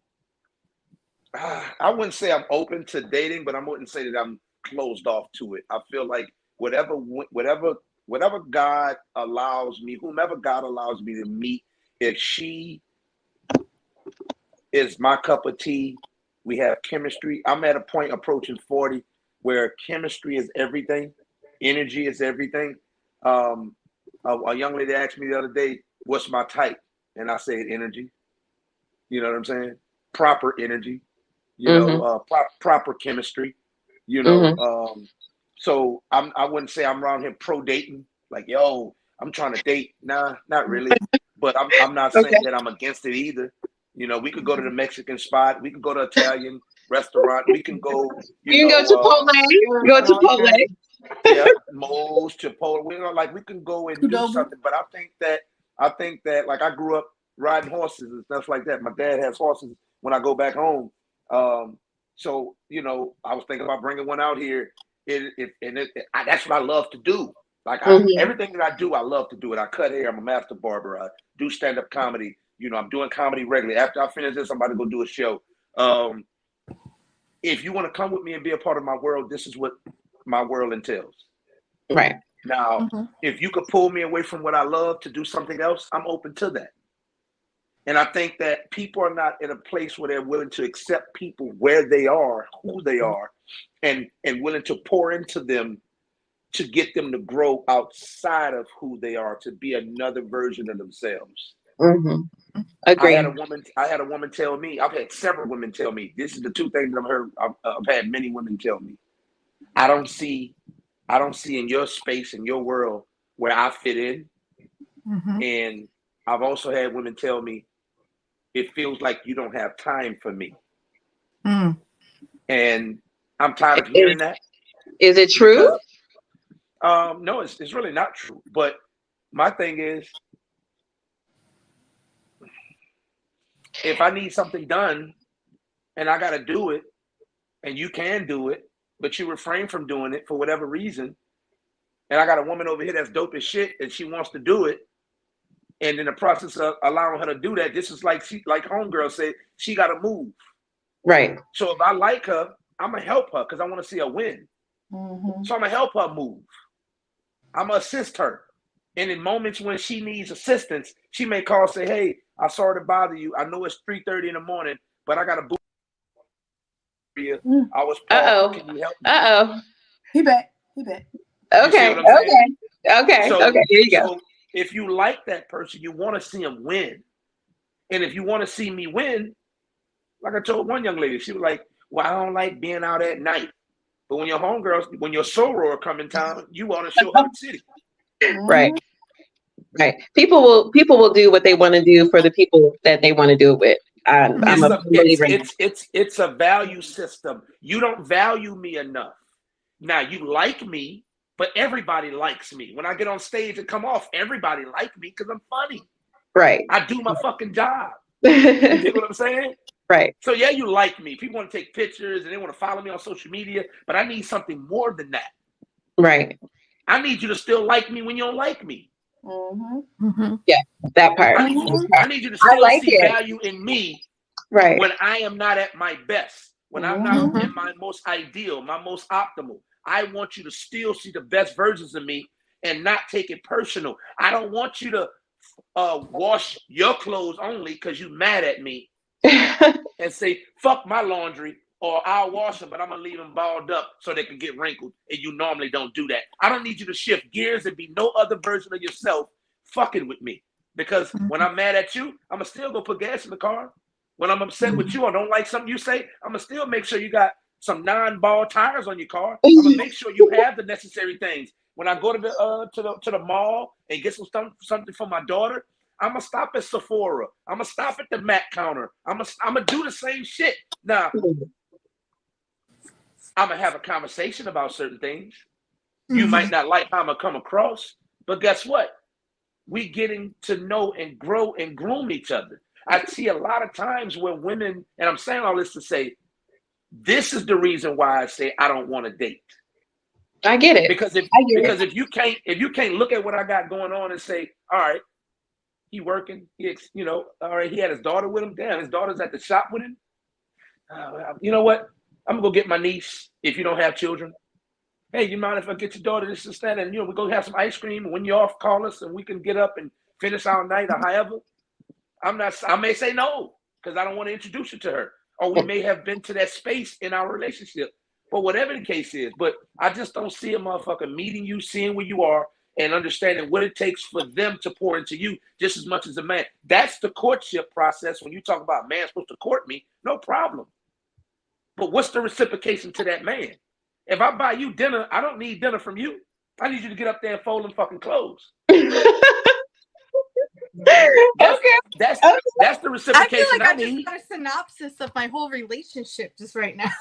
I wouldn't say I'm open to dating, but I wouldn't say that I'm closed off to it. I feel like whatever, whatever, whatever God allows me, whomever God allows me to meet, if she is my cup of tea, we have chemistry. I'm at a point approaching 40 where chemistry is everything, energy is everything. Um, a young lady asked me the other day, "What's my type?" And I said, "Energy." You know what I'm saying? Proper energy. Mm-hmm. Proper chemistry. You know, Mm-hmm. so I wouldn't say I'm around here pro dating. Like, yo, I'm trying to date. Nah, not really. But I'm not Okay. saying that I'm against it either. We could go to the Mexican spot. We could go to Italian restaurant. We can go, You can go Chipotle. Go Chipotle. yeah, Moe's, Chipotle. Like we can go and do Qdoba. something. But I think that like I grew up riding horses and stuff like that. My dad has horses when I go back home. So I was thinking about bringing one out here. That's what I love to do. Like Mhm. everything that I do, I love to do it. I cut hair. I'm a master barber. I do stand-up comedy. I'm doing comedy regularly. After I finish this, I'm about to go do a show. If you want to come with me and be a part of my world, this is what my world entails. Right. Now, if you could pull me away from what I love to do something else, I'm open to that. And I think that people are not in a place where they're willing to accept people where they are, who they are, and willing to pour into them to get them to grow outside of who they are, to be another version of themselves. Mm-hmm. I Agree. had a woman tell me, I've had several women tell me, this is the two things that I've heard. I've had many women tell me, I don't see in your space, in your world, where I fit in. And I've also had women tell me, it feels like you don't have time for me. And I'm tired of hearing that. Is it true? Because, no, it's really not true. But my thing is, if I need something done and I got to do it, and you can do it, but you refrain from doing it for whatever reason, and I got a woman over here that's dope as shit and she wants to do it, and in the process of allowing her to do that, this is like homegirl said, she got to move. Right. So if I like her, I'm gonna help her because I want to see her win. So I'm gonna help her move. I'm gonna assist her. And in moments when she needs assistance, she may call and say, hey, I'm sorry to bother you. I know it's 3:30 in the morning, but I got to boot you. I was parked. Can you help me? He bet. Okay. Okay. Okay. So, okay. Here you go. So if you like that person, you want to see him win. And if you want to see me win, like I told one young lady, she was like, well, I don't like being out at night. But when your homegirls, when your soror come in town, you want to show her the city. Right. Right. People will do what they want to do for the people that they want to do it with. I'm a believer in that. It's a value system. You don't value me enough. Now you like me, but everybody likes me. When I get on stage and come off, everybody like me because I'm funny. Right. I do my fucking job. You get what I'm saying? Right. So yeah, you like me. People want to take pictures and they want to follow me on social media, but I need something more than that. Right. I need you to still like me when you don't like me. Yeah, that part. I need you to still see value in me, right, when I am not at my best, when I'm not in my most ideal, my most optimal. I want you to still see the best versions of me and not take it personal. I don't want you to wash your clothes only because you mad at me and say, fuck my laundry, or I'll wash them, but I'm going to leave them balled up so they can get wrinkled. And you normally don't do that. I don't need you to shift gears and be no other version of yourself fucking with me. Because when I'm mad at you, I'm going to still go put gas in the car. When I'm upset with you or don't like something you say, I'm going to still make sure you got some non-ball tires on your car. I'm going to make sure you have the necessary things. When I go to the mall and get something for my daughter, I'm going to stop at Sephora. I'm going to stop at the Mac counter. I'm going to do the same shit. Now, I'm going to have a conversation about certain things. You might not like how I'm going to come across, but guess what? We getting to know and grow and groom each other. I see a lot of times where women, and I'm saying all this to say, this is the reason why I say I don't want to date. I get it. Because if you can't look at what I got going on and say, all right, he working, all right, he had his daughter with him. Damn, his daughter's at the shop with him. You know what? I'm gonna go get my niece if you don't have children. Hey, you mind if I get your daughter this and that? And we go have some ice cream. And when you're off, call us and we can get up and finish our night or however. I may say no because I don't want to introduce you to her. Or we may have been to that space in our relationship. But whatever the case is, but I just don't see a motherfucker meeting you, seeing where you are, and understanding what it takes for them to pour into you just as much as a man. That's the courtship process. When you talk about a man supposed to court me, no problem. But what's the reciprocation to that man? If I buy you dinner, I don't need dinner from you. I need you to get up there and fold them fucking clothes. That's the reciprocation. I feel like I need. just got a synopsis of my whole relationship just right now.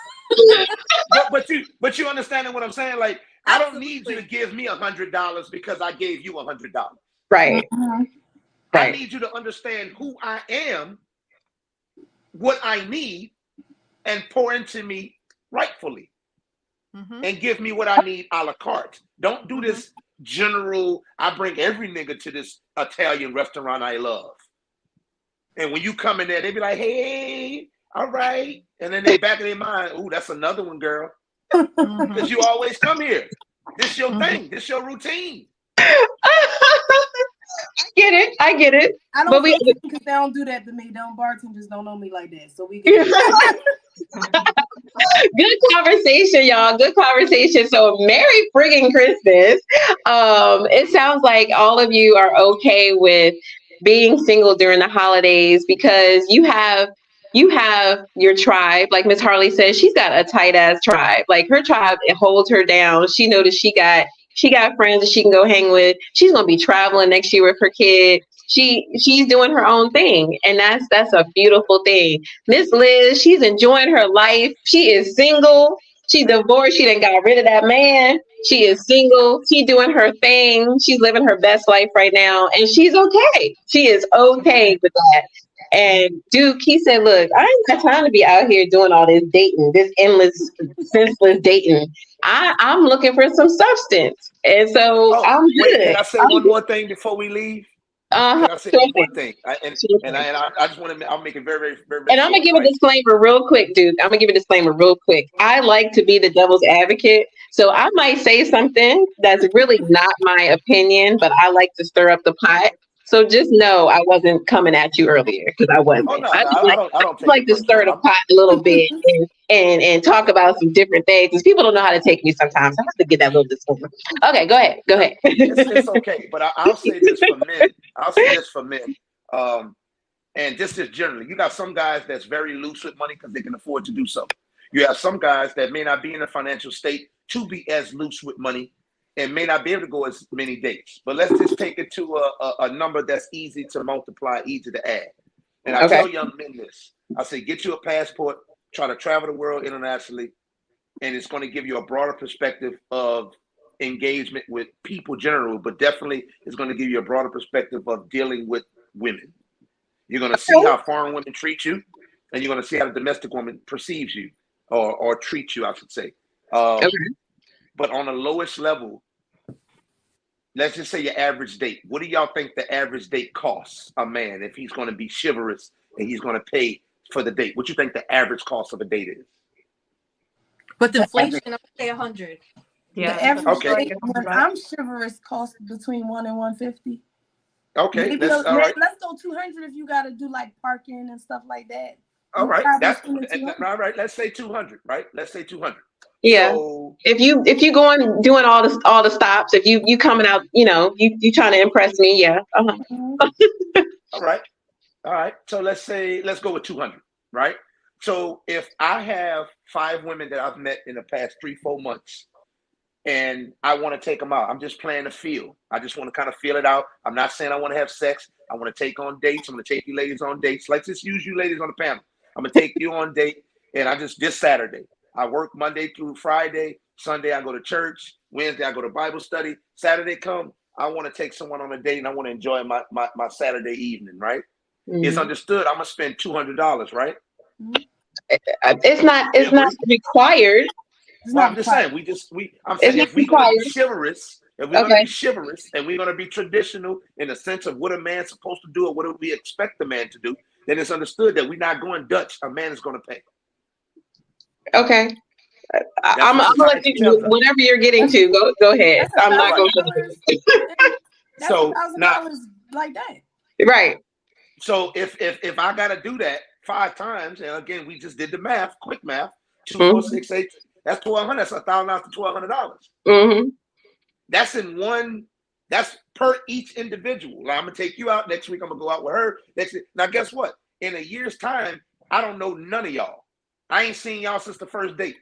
but you understanding what I'm saying? Like, absolutely. I don't need you to give me $100 because I gave you $100. Right. I need you to understand who I am, what I need, and pour into me rightfully. And give me what I need a la carte. Don't do this general. I bring every nigga to this Italian restaurant I love, and when you come in there, they be like, "Hey, all right," and then they back in their mind, "Ooh, that's another one, girl," because you always come here. This your thing. This your routine. I get it. I But don't we feel because they don't do that to me. Don't bartenders don't know me like that, so we get it. good conversation, y'all. Good conversation. So Merry Friggin Christmas. It sounds like all of you are okay with being single during the holidays because you have your tribe. Like Miss Harley says, she's got a tight ass tribe. Like her tribe, it holds her down. She noticed she got friends that she can go hang with. She's gonna be traveling next year with her kid. She's doing her own thing, and that's a beautiful thing. Miss Liz, she's enjoying her life. She is single. She divorced. She done got rid of that man. She is single. She doing her thing. She's living her best life right now, and she's okay. She is okay with that. And Duke, he said, "Look, I ain't got time to be out here doing all this dating, this endless, senseless dating. I'm looking for some substance, and so Oh, I'm wait, good." can I say one more thing before we leave? Can I say Sure one more thing. thing? Sure thing. I just want to. I'll make it very, very, very, very And I'm gonna short, give a right? disclaimer real quick, Duke. I'm gonna give a disclaimer real quick. I like to be the devil's advocate, so I might say something that's really not my opinion, but I like to stir up the pot. So just know I wasn't coming at you earlier because I wasn't. Oh no, I no, just like I don't I take like it to stir the personal. pot a little bit and talk about some different things because people don't know how to take me sometimes. I have to get that little disclaimer. Okay, go ahead. Go ahead. It's okay, but I'll say this for men. I'll say this for men. And this is generally, you got some guys that's very loose with money because they can afford to do so. You have some guys that may not be in a financial state to be as loose with money and may not be able to go as many dates. But let's just take it to a number that's easy to multiply, easy to add. And I Okay. tell young men this. I say, get you a passport, try to travel the world internationally, and it's going to give you a broader perspective of engagement with people generally, but definitely it's going to give you a broader perspective of dealing with women. You're going to see how foreign women treat you, and you're going to see how the domestic woman perceives you or treats you, I should say. Okay. But on the lowest level, let's just say your average date. What do y'all think the average date costs a man if he's going to be chivalrous and he's going to pay for the date? What you think the average cost of a date is? With inflation, I'm gonna say 100. Yeah, The average Okay. date when I'm chivalrous costs between 1 and 150. Okay, Maybe all right. let's go 200 if you got to do like parking and stuff like that. All right, that's all 200. right. Let's say 200, right? Let's say 200. Yeah. So If you going doing all the stops, if you coming out, you trying to impress me, yeah. all right. So let's go with 200, right? So if I have 5 women that I've met in the past 3-4 months, and I want to take them out, I'm just playing the feel. I just want to kind of feel it out. I'm not saying I want to have sex. I want to take on dates. I'm going to take you ladies on dates. Let's just use you ladies on the panel. I'm going to take you on date, and this Saturday. I work Monday through Friday. Sunday I go to church. Wednesday I go to Bible study. Saturday come, I want to take someone on a date, and I want to enjoy my Saturday evening, right? Mm-hmm. It's understood. I'm going to spend $200, right? It's not required. Well, I'm just saying, I'm saying if we're going to be chivalrous, and we're going to be traditional in the sense of what a man's supposed to do or what do we expect the man to do, then it's understood that we're not going Dutch. A man is going to pay. Okay. I'm gonna let you, whatever you're getting to, go ahead. I'm not going to. That's $1,000 like that. Right. So if I got to do that 5 times, and again, we just did the math, quick math, 2, 4, 6, 8. That's $1,200. That's $1,000 to $1,200. Mm-hmm. That's that's per each individual. Like, I'm gonna take you out next week. I'm gonna go out with her next week. Now, guess what? In a year's time, I don't know none of y'all. I ain't seen y'all since the first date.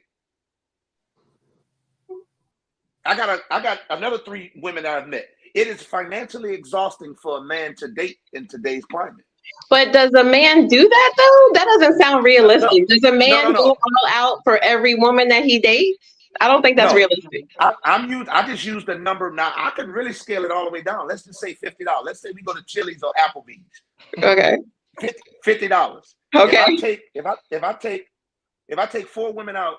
I got another 3 women that I've met. It is financially exhausting for a man to date in today's climate. But does a man do that though? That doesn't sound realistic. Does a man go all out for every woman that he dates? I don't think that's realistic. I just use the number. Now I can really scale it all the way down. Let's just say $50. Let's say we go to Chili's or Applebee's. Okay. $50. Okay. If I take 4 women out,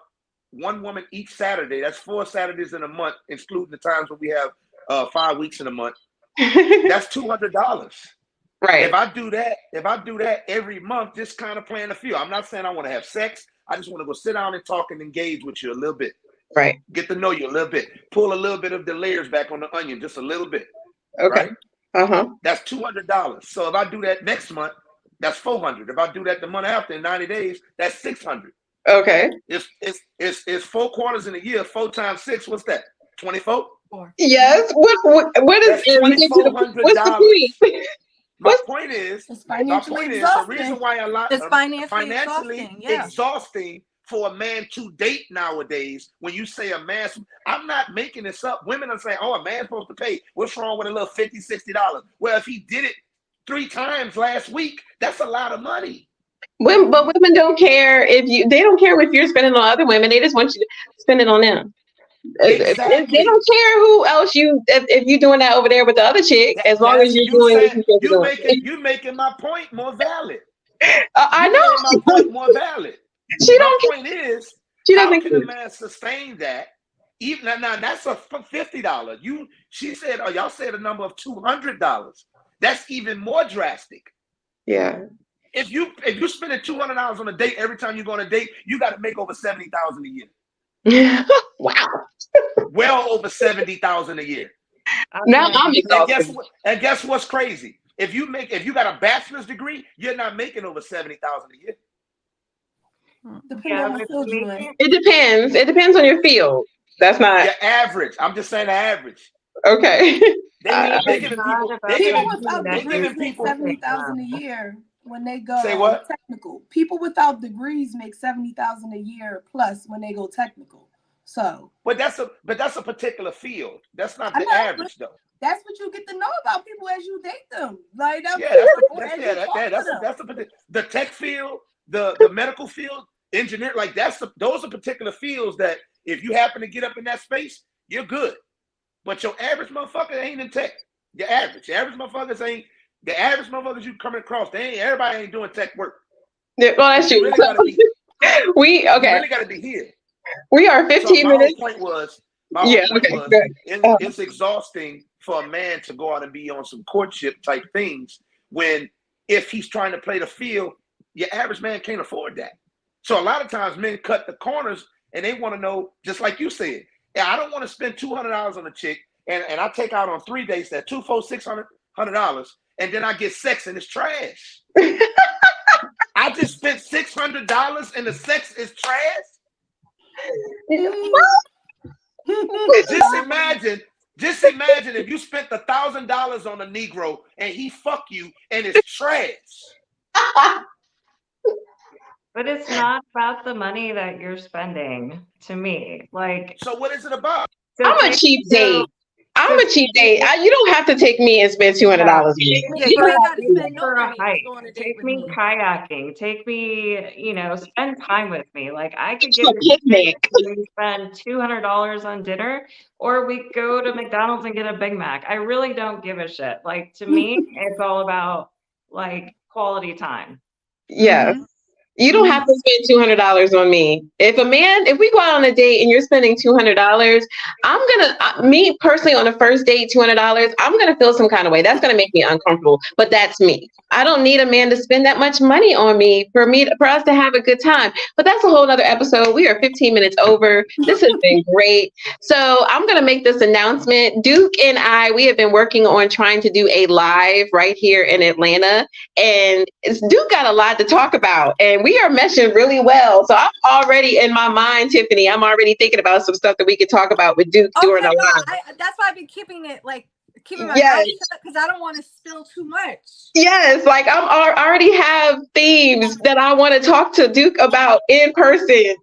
1 woman each Saturday, that's 4 Saturdays in a month, excluding the times when we have 5 weeks in a month. That's $200. Right. If I do that every month, just kind of playing the field. I'm not saying I want to have sex. I just want to go sit down and talk and engage with you a little bit. Right. Get to know you a little bit. Pull a little bit of the layers back on the onion, just a little bit. Okay. Right? That's $200. So if I do that next month, that's $400. If I do that the month after in 90 days, that's $600. Okay. It's 4 quarters in a year. 4 times 6, what's that? 24? Yes. What is $2,400? What's the point? My point is, It's the financially reason why a lot It's financially exhausting, yeah. exhausting for a man to date nowadays. When you say a man, I'm not making this up. Women are saying, "Oh, a man's supposed to pay. What's wrong with a little $50, $60?" Well, if he did it 3 times last week, that's a lot of money. But women don't care they don't care if you're spending on other women. They just want you to spend it on them. Exactly. They don't care who else if you're doing that over there with the other chick, as long as you're doing what you're supposed to do. You making my point more valid. I know. My point more valid. My point is, how can a man sustain that? Even now, that's a $50. She said, y'all said a number of $200. That's even more drastic. Yeah. If you spending $200 on a date every time you go on a date, you got to make over $70,000 a year. Wow. Well over $70,000 a year. Now I'm exhausted. And guess what's crazy? If you got a bachelor's degree, you're not making over $70,000 a year. Depending on the field you're in. It depends. It depends on your field. That's not your average. I'm just saying the average. Okay. They giving people without degrees make $70,000 a year when they go technical. People without degrees make $70,000 a year plus when they go technical. So, but that's a particular field. That's not the average though. That's what you get to know about people as you date them. Like that's the tech field, the medical field, engineer. Like those are particular fields that if you happen to get up in that space, you're good. But your average motherfucker ain't in tech. The average motherfuckers ain't. The average motherfuckers you coming across, everybody ain't doing tech work. Yeah, well, that's true. We really got to be here. We are 15 minutes. My whole point was it's exhausting for a man to go out and be on some courtship type things when if he's trying to play the field, your average man can't afford that. So a lot of times men cut the corners and they want to know, just like you said, I don't want to spend $200 on a chick and I take out on 3 dates that $200, $600, and then I get sex and it's trash. I just spent $600 and the sex is trash. Just imagine if you spent $1,000 on a Negro and he fuck you and it's trash. But it's not about the money that you're spending to me. Like, so what is it about? I'm a cheap date. You don't have to take me and spend $200 a year. For a hike. Take me kayaking. Take me, spend time with me. Like I could get a picnic. We spend $200 on dinner, or we go to McDonald's and get a Big Mac. I really don't give a shit. Like to me, it's all about like quality time. Yeah. Mm-hmm. You don't have to spend $200 on me. If we go out on a date and you're spending $200, me personally on the first date, $200, I'm going to feel some kind of way. That's going to make me uncomfortable, but that's me. I don't need a man to spend that much money on me for us to have a good time. But that's a whole nother episode. We are 15 minutes over. This has been great. So I'm going to make this announcement. Duke and we have been working on trying to do a live right here in Atlanta. And Duke got a lot to talk about. And we are meshing really well. So I'm already in my mind, Tiffany, I'm already thinking about some stuff that we could talk about with Duke during the live. That's why I've been keeping my mouth shut because I don't want to spill too much. Yes, like I already have themes that I want to talk to Duke about in person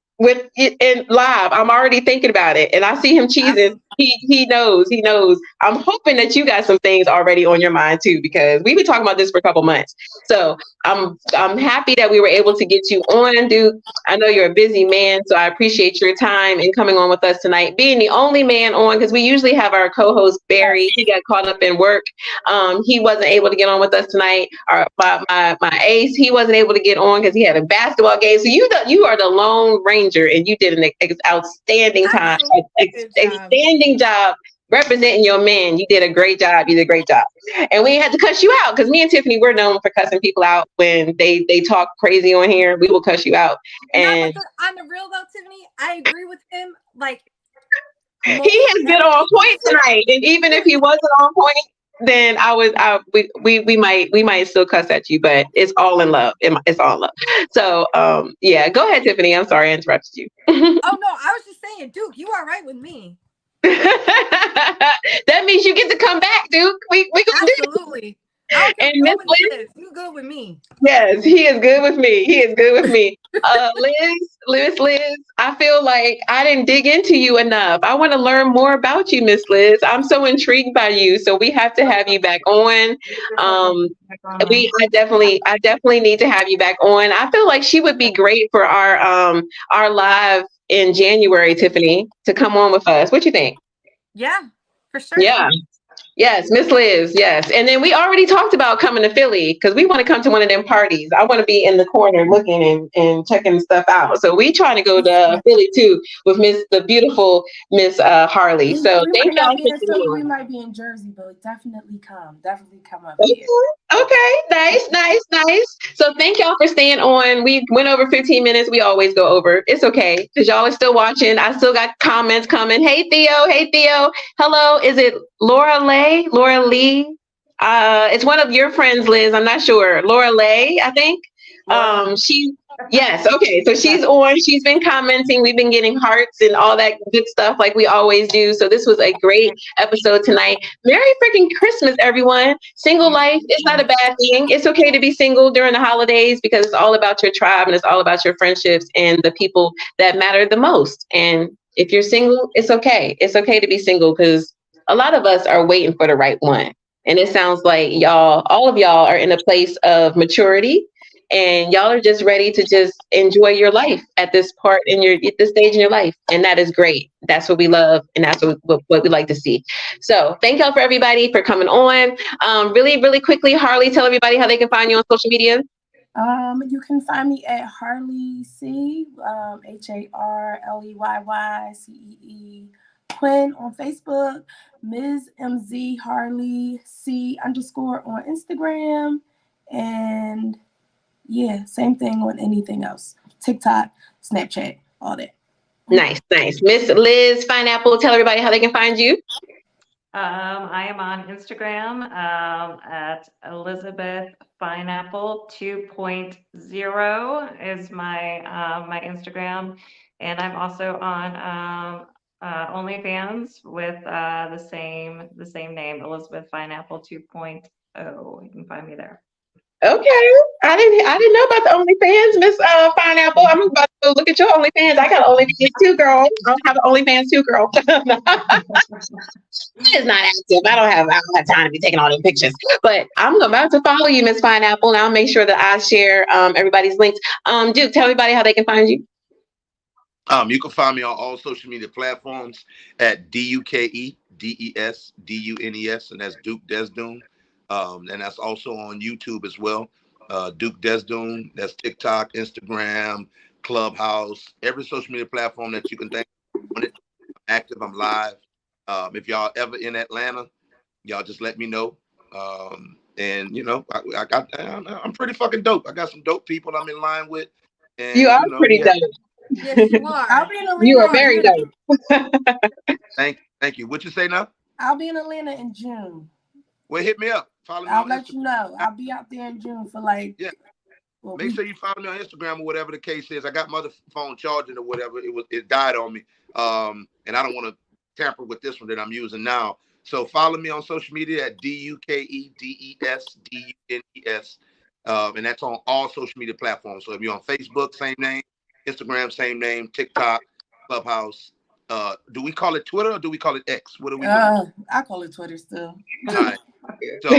in live. I'm already thinking about it, and I see him cheesing. He knows. I'm hoping that you got some things already on your mind too, because we've been talking about this for a couple months. So I'm happy that we were able to get you on, Duke. I know you're a busy man, so I appreciate your time and coming on with us tonight. Being the only man on, because we usually have our co-host Barry. He got caught up in work. He wasn't able to get on with us tonight. My ace, he wasn't able to get on because he had a basketball game. So you are the Lone Ranger, and you did an outstanding job representing your men. You did a great job. You did a great job. And we had to cuss you out because me and Tiffany, we're known for cussing people out when they talk crazy on here. We will cuss you out. No, And but on the real though, Tiffany, I agree with him. Like he has been on point tonight. And even if he wasn't on point, then we might still cuss at you, but it's all in love. It's all in love. So yeah, go ahead, Tiffany. I'm sorry I interrupted you. Oh no, I was just saying, Duke, you all right with me? That means you get to come back, Duke. We gonna absolutely. I don't care. And Miss Liz, you good with me? Yes, he is good with me. He is good with me. Liz, I feel like I didn't dig into you enough. I want to learn more about you, Miss Liz. I'm so intrigued by you. So we have to have you back on. I definitely need to have you back on. I feel like she would be great for our live in January, Tiffany, to come on with us. What you think? Yeah, for sure. Yeah. Yes, Miss Liz. Yes. And then we already talked about coming to Philly because we want to come to one of them parties. I want to be in the corner looking and checking stuff out. So we trying to go to Philly too with the beautiful Miss Harley. So we thank might not y'all be for in Philly. We might be in Jersey, but definitely come up here. Okay, nice. So thank y'all for staying on. We went over 15 minutes. We always go over. It's okay because y'all are still watching. I still got comments coming. Hey Theo. Hello, is it Laura Lee? It's one of your friends, Liz. I'm not sure. Laura Lay, I think. Yes, okay. So she's on. She's been commenting. We've been getting hearts and all that good stuff like we always do. So this was a great episode tonight. Merry freaking Christmas, everyone. Single life is not a bad thing. It's okay to be single during the holidays because it's all about your tribe and it's all about your friendships and the people that matter the most. And if you're single, it's okay. It's okay to be single because a lot of us are waiting for the right one. And it sounds like all of y'all are in a place of maturity and y'all are just ready to just enjoy your life at this stage in your life. And that is great. That's what we love. And that's what we like to see. So thank y'all for everybody for coming on. Really, really quickly, Harley, tell everybody how they can find you on social media. You can find me at Harley C, HarleyYYCEE Quinn on Facebook, Ms. MZ Harley C _ on Instagram, and yeah, same thing on anything else. TikTok, Snapchat, all that. Nice. Miss Liz Pineapple, tell everybody how they can find you. I am on Instagram at Elizabeth Pineapple 2.0 is my Instagram, and I'm also on OnlyFans with the same name, Elizabeth Pineapple 2.0. You can find me there. Okay, I didn't know about the OnlyFans, Miss Pineapple. I'm about to go look at your OnlyFans. I got OnlyFans too, girl. I don't have an OnlyFans too, girl. It's not active. I don't have time to be taking all these pictures. But I'm about to follow you, Miss Pineapple, and I'll make sure that I share everybody's links. Duke, tell everybody how they can find you. You can find me on all social media platforms at DUKEDESDUNES, and that's Duke Desdoon. And that's also on YouTube as well. Duke Desdoon. That's TikTok, Instagram, Clubhouse, every social media platform that you can think of. I'm active. I'm live. If y'all ever in Atlanta, y'all just let me know. And you know, I'm pretty fucking dope. I got some dope people I'm in line with. And, you are pretty dope. Yes, you are. I'll be in Atlanta. You are very dope. Thank you. What you say now? I'll be in Atlanta in June. Well, hit me up. Follow me. I'll let you know. I'll be out there in June for like. Make sure you follow me on Instagram or whatever the case is. I got my other phone charging or whatever. It died on me. And I don't want to tamper with this one that I'm using now. So follow me on social media at DUKEDESDUNES. And that's on all social media platforms. So if you're on Facebook, same name. Instagram, same name. TikTok, Clubhouse. Do we call it Twitter or do we call it X? What do we do? I call it Twitter still. All right. So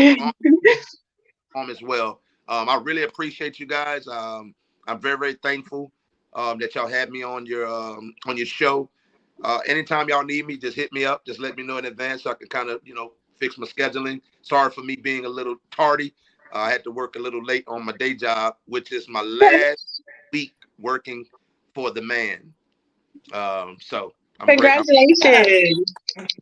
as well. I really appreciate you guys. I'm very, very thankful that y'all had me on your show. Anytime y'all need me, just hit me up. Just let me know in advance so I can kind of, fix my scheduling. Sorry for me being a little tardy. I had to work a little late on my day job, which is my last week working for the man. So I'm great.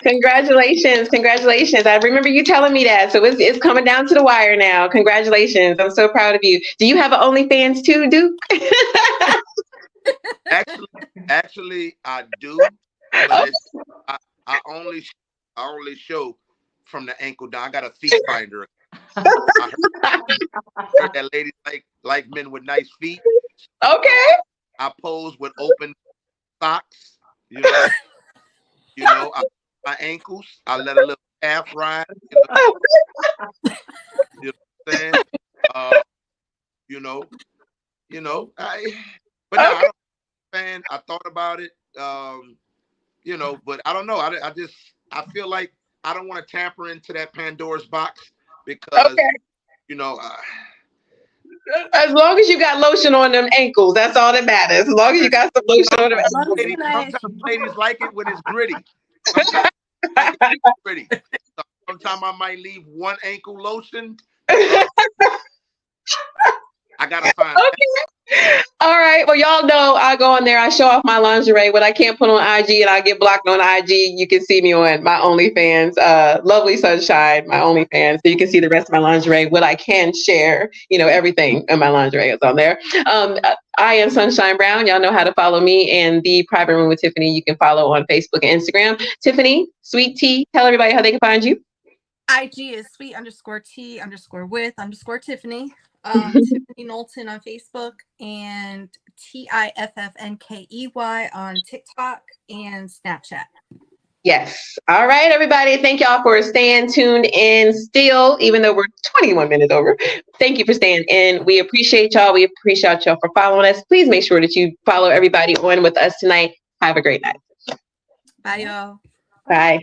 Congratulations. Congratulations. I remember you telling me that. So it's coming down to the wire now. Congratulations. I'm so proud of you. Do you have an OnlyFans too, Duke? Actually, I do, but I only show from the ankle down. I got a feet finder. I heard that ladies like men with nice feet. Okay. I pose with open socks. My ankles. I let a little calf ride. You know what I'm saying? Uh, you know, but no, I don't fan. I thought about it. But I don't know. I feel like I don't want to tamper into that Pandora's box because as long as you got lotion on them ankles, that's all that matters. As long as you got some lotion on them ankles. Sometimes ladies like it when it's gritty. Sometimes like it when it's gritty. Sometimes I might leave one ankle lotion. I gotta find. Okay. All right. Well, y'all know I go on there. I show off my lingerie. What I can't put on IG and I get blocked on IG, you can see me on my OnlyFans. Lovely Sunshine, my OnlyFans. So you can see the rest of my lingerie. What I can share, everything in my lingerie is on there. I am Sunshine Brown. Y'all know how to follow me. And the Private Room with Tiffany, you can follow on Facebook and Instagram. Tiffany, Sweet Tea, tell everybody how they can find you. IG is sweet_T_with_Tiffany. Tiffany Knowlton on Facebook and TIFFNKEY on TikTok and Snapchat. Yes. All right, everybody. Thank y'all for staying tuned in still, even though we're 21 minutes over. Thank you for staying in. We appreciate y'all. We appreciate y'all for following us. Please make sure that you follow everybody on with us tonight. Have a great night. Bye, y'all. Bye.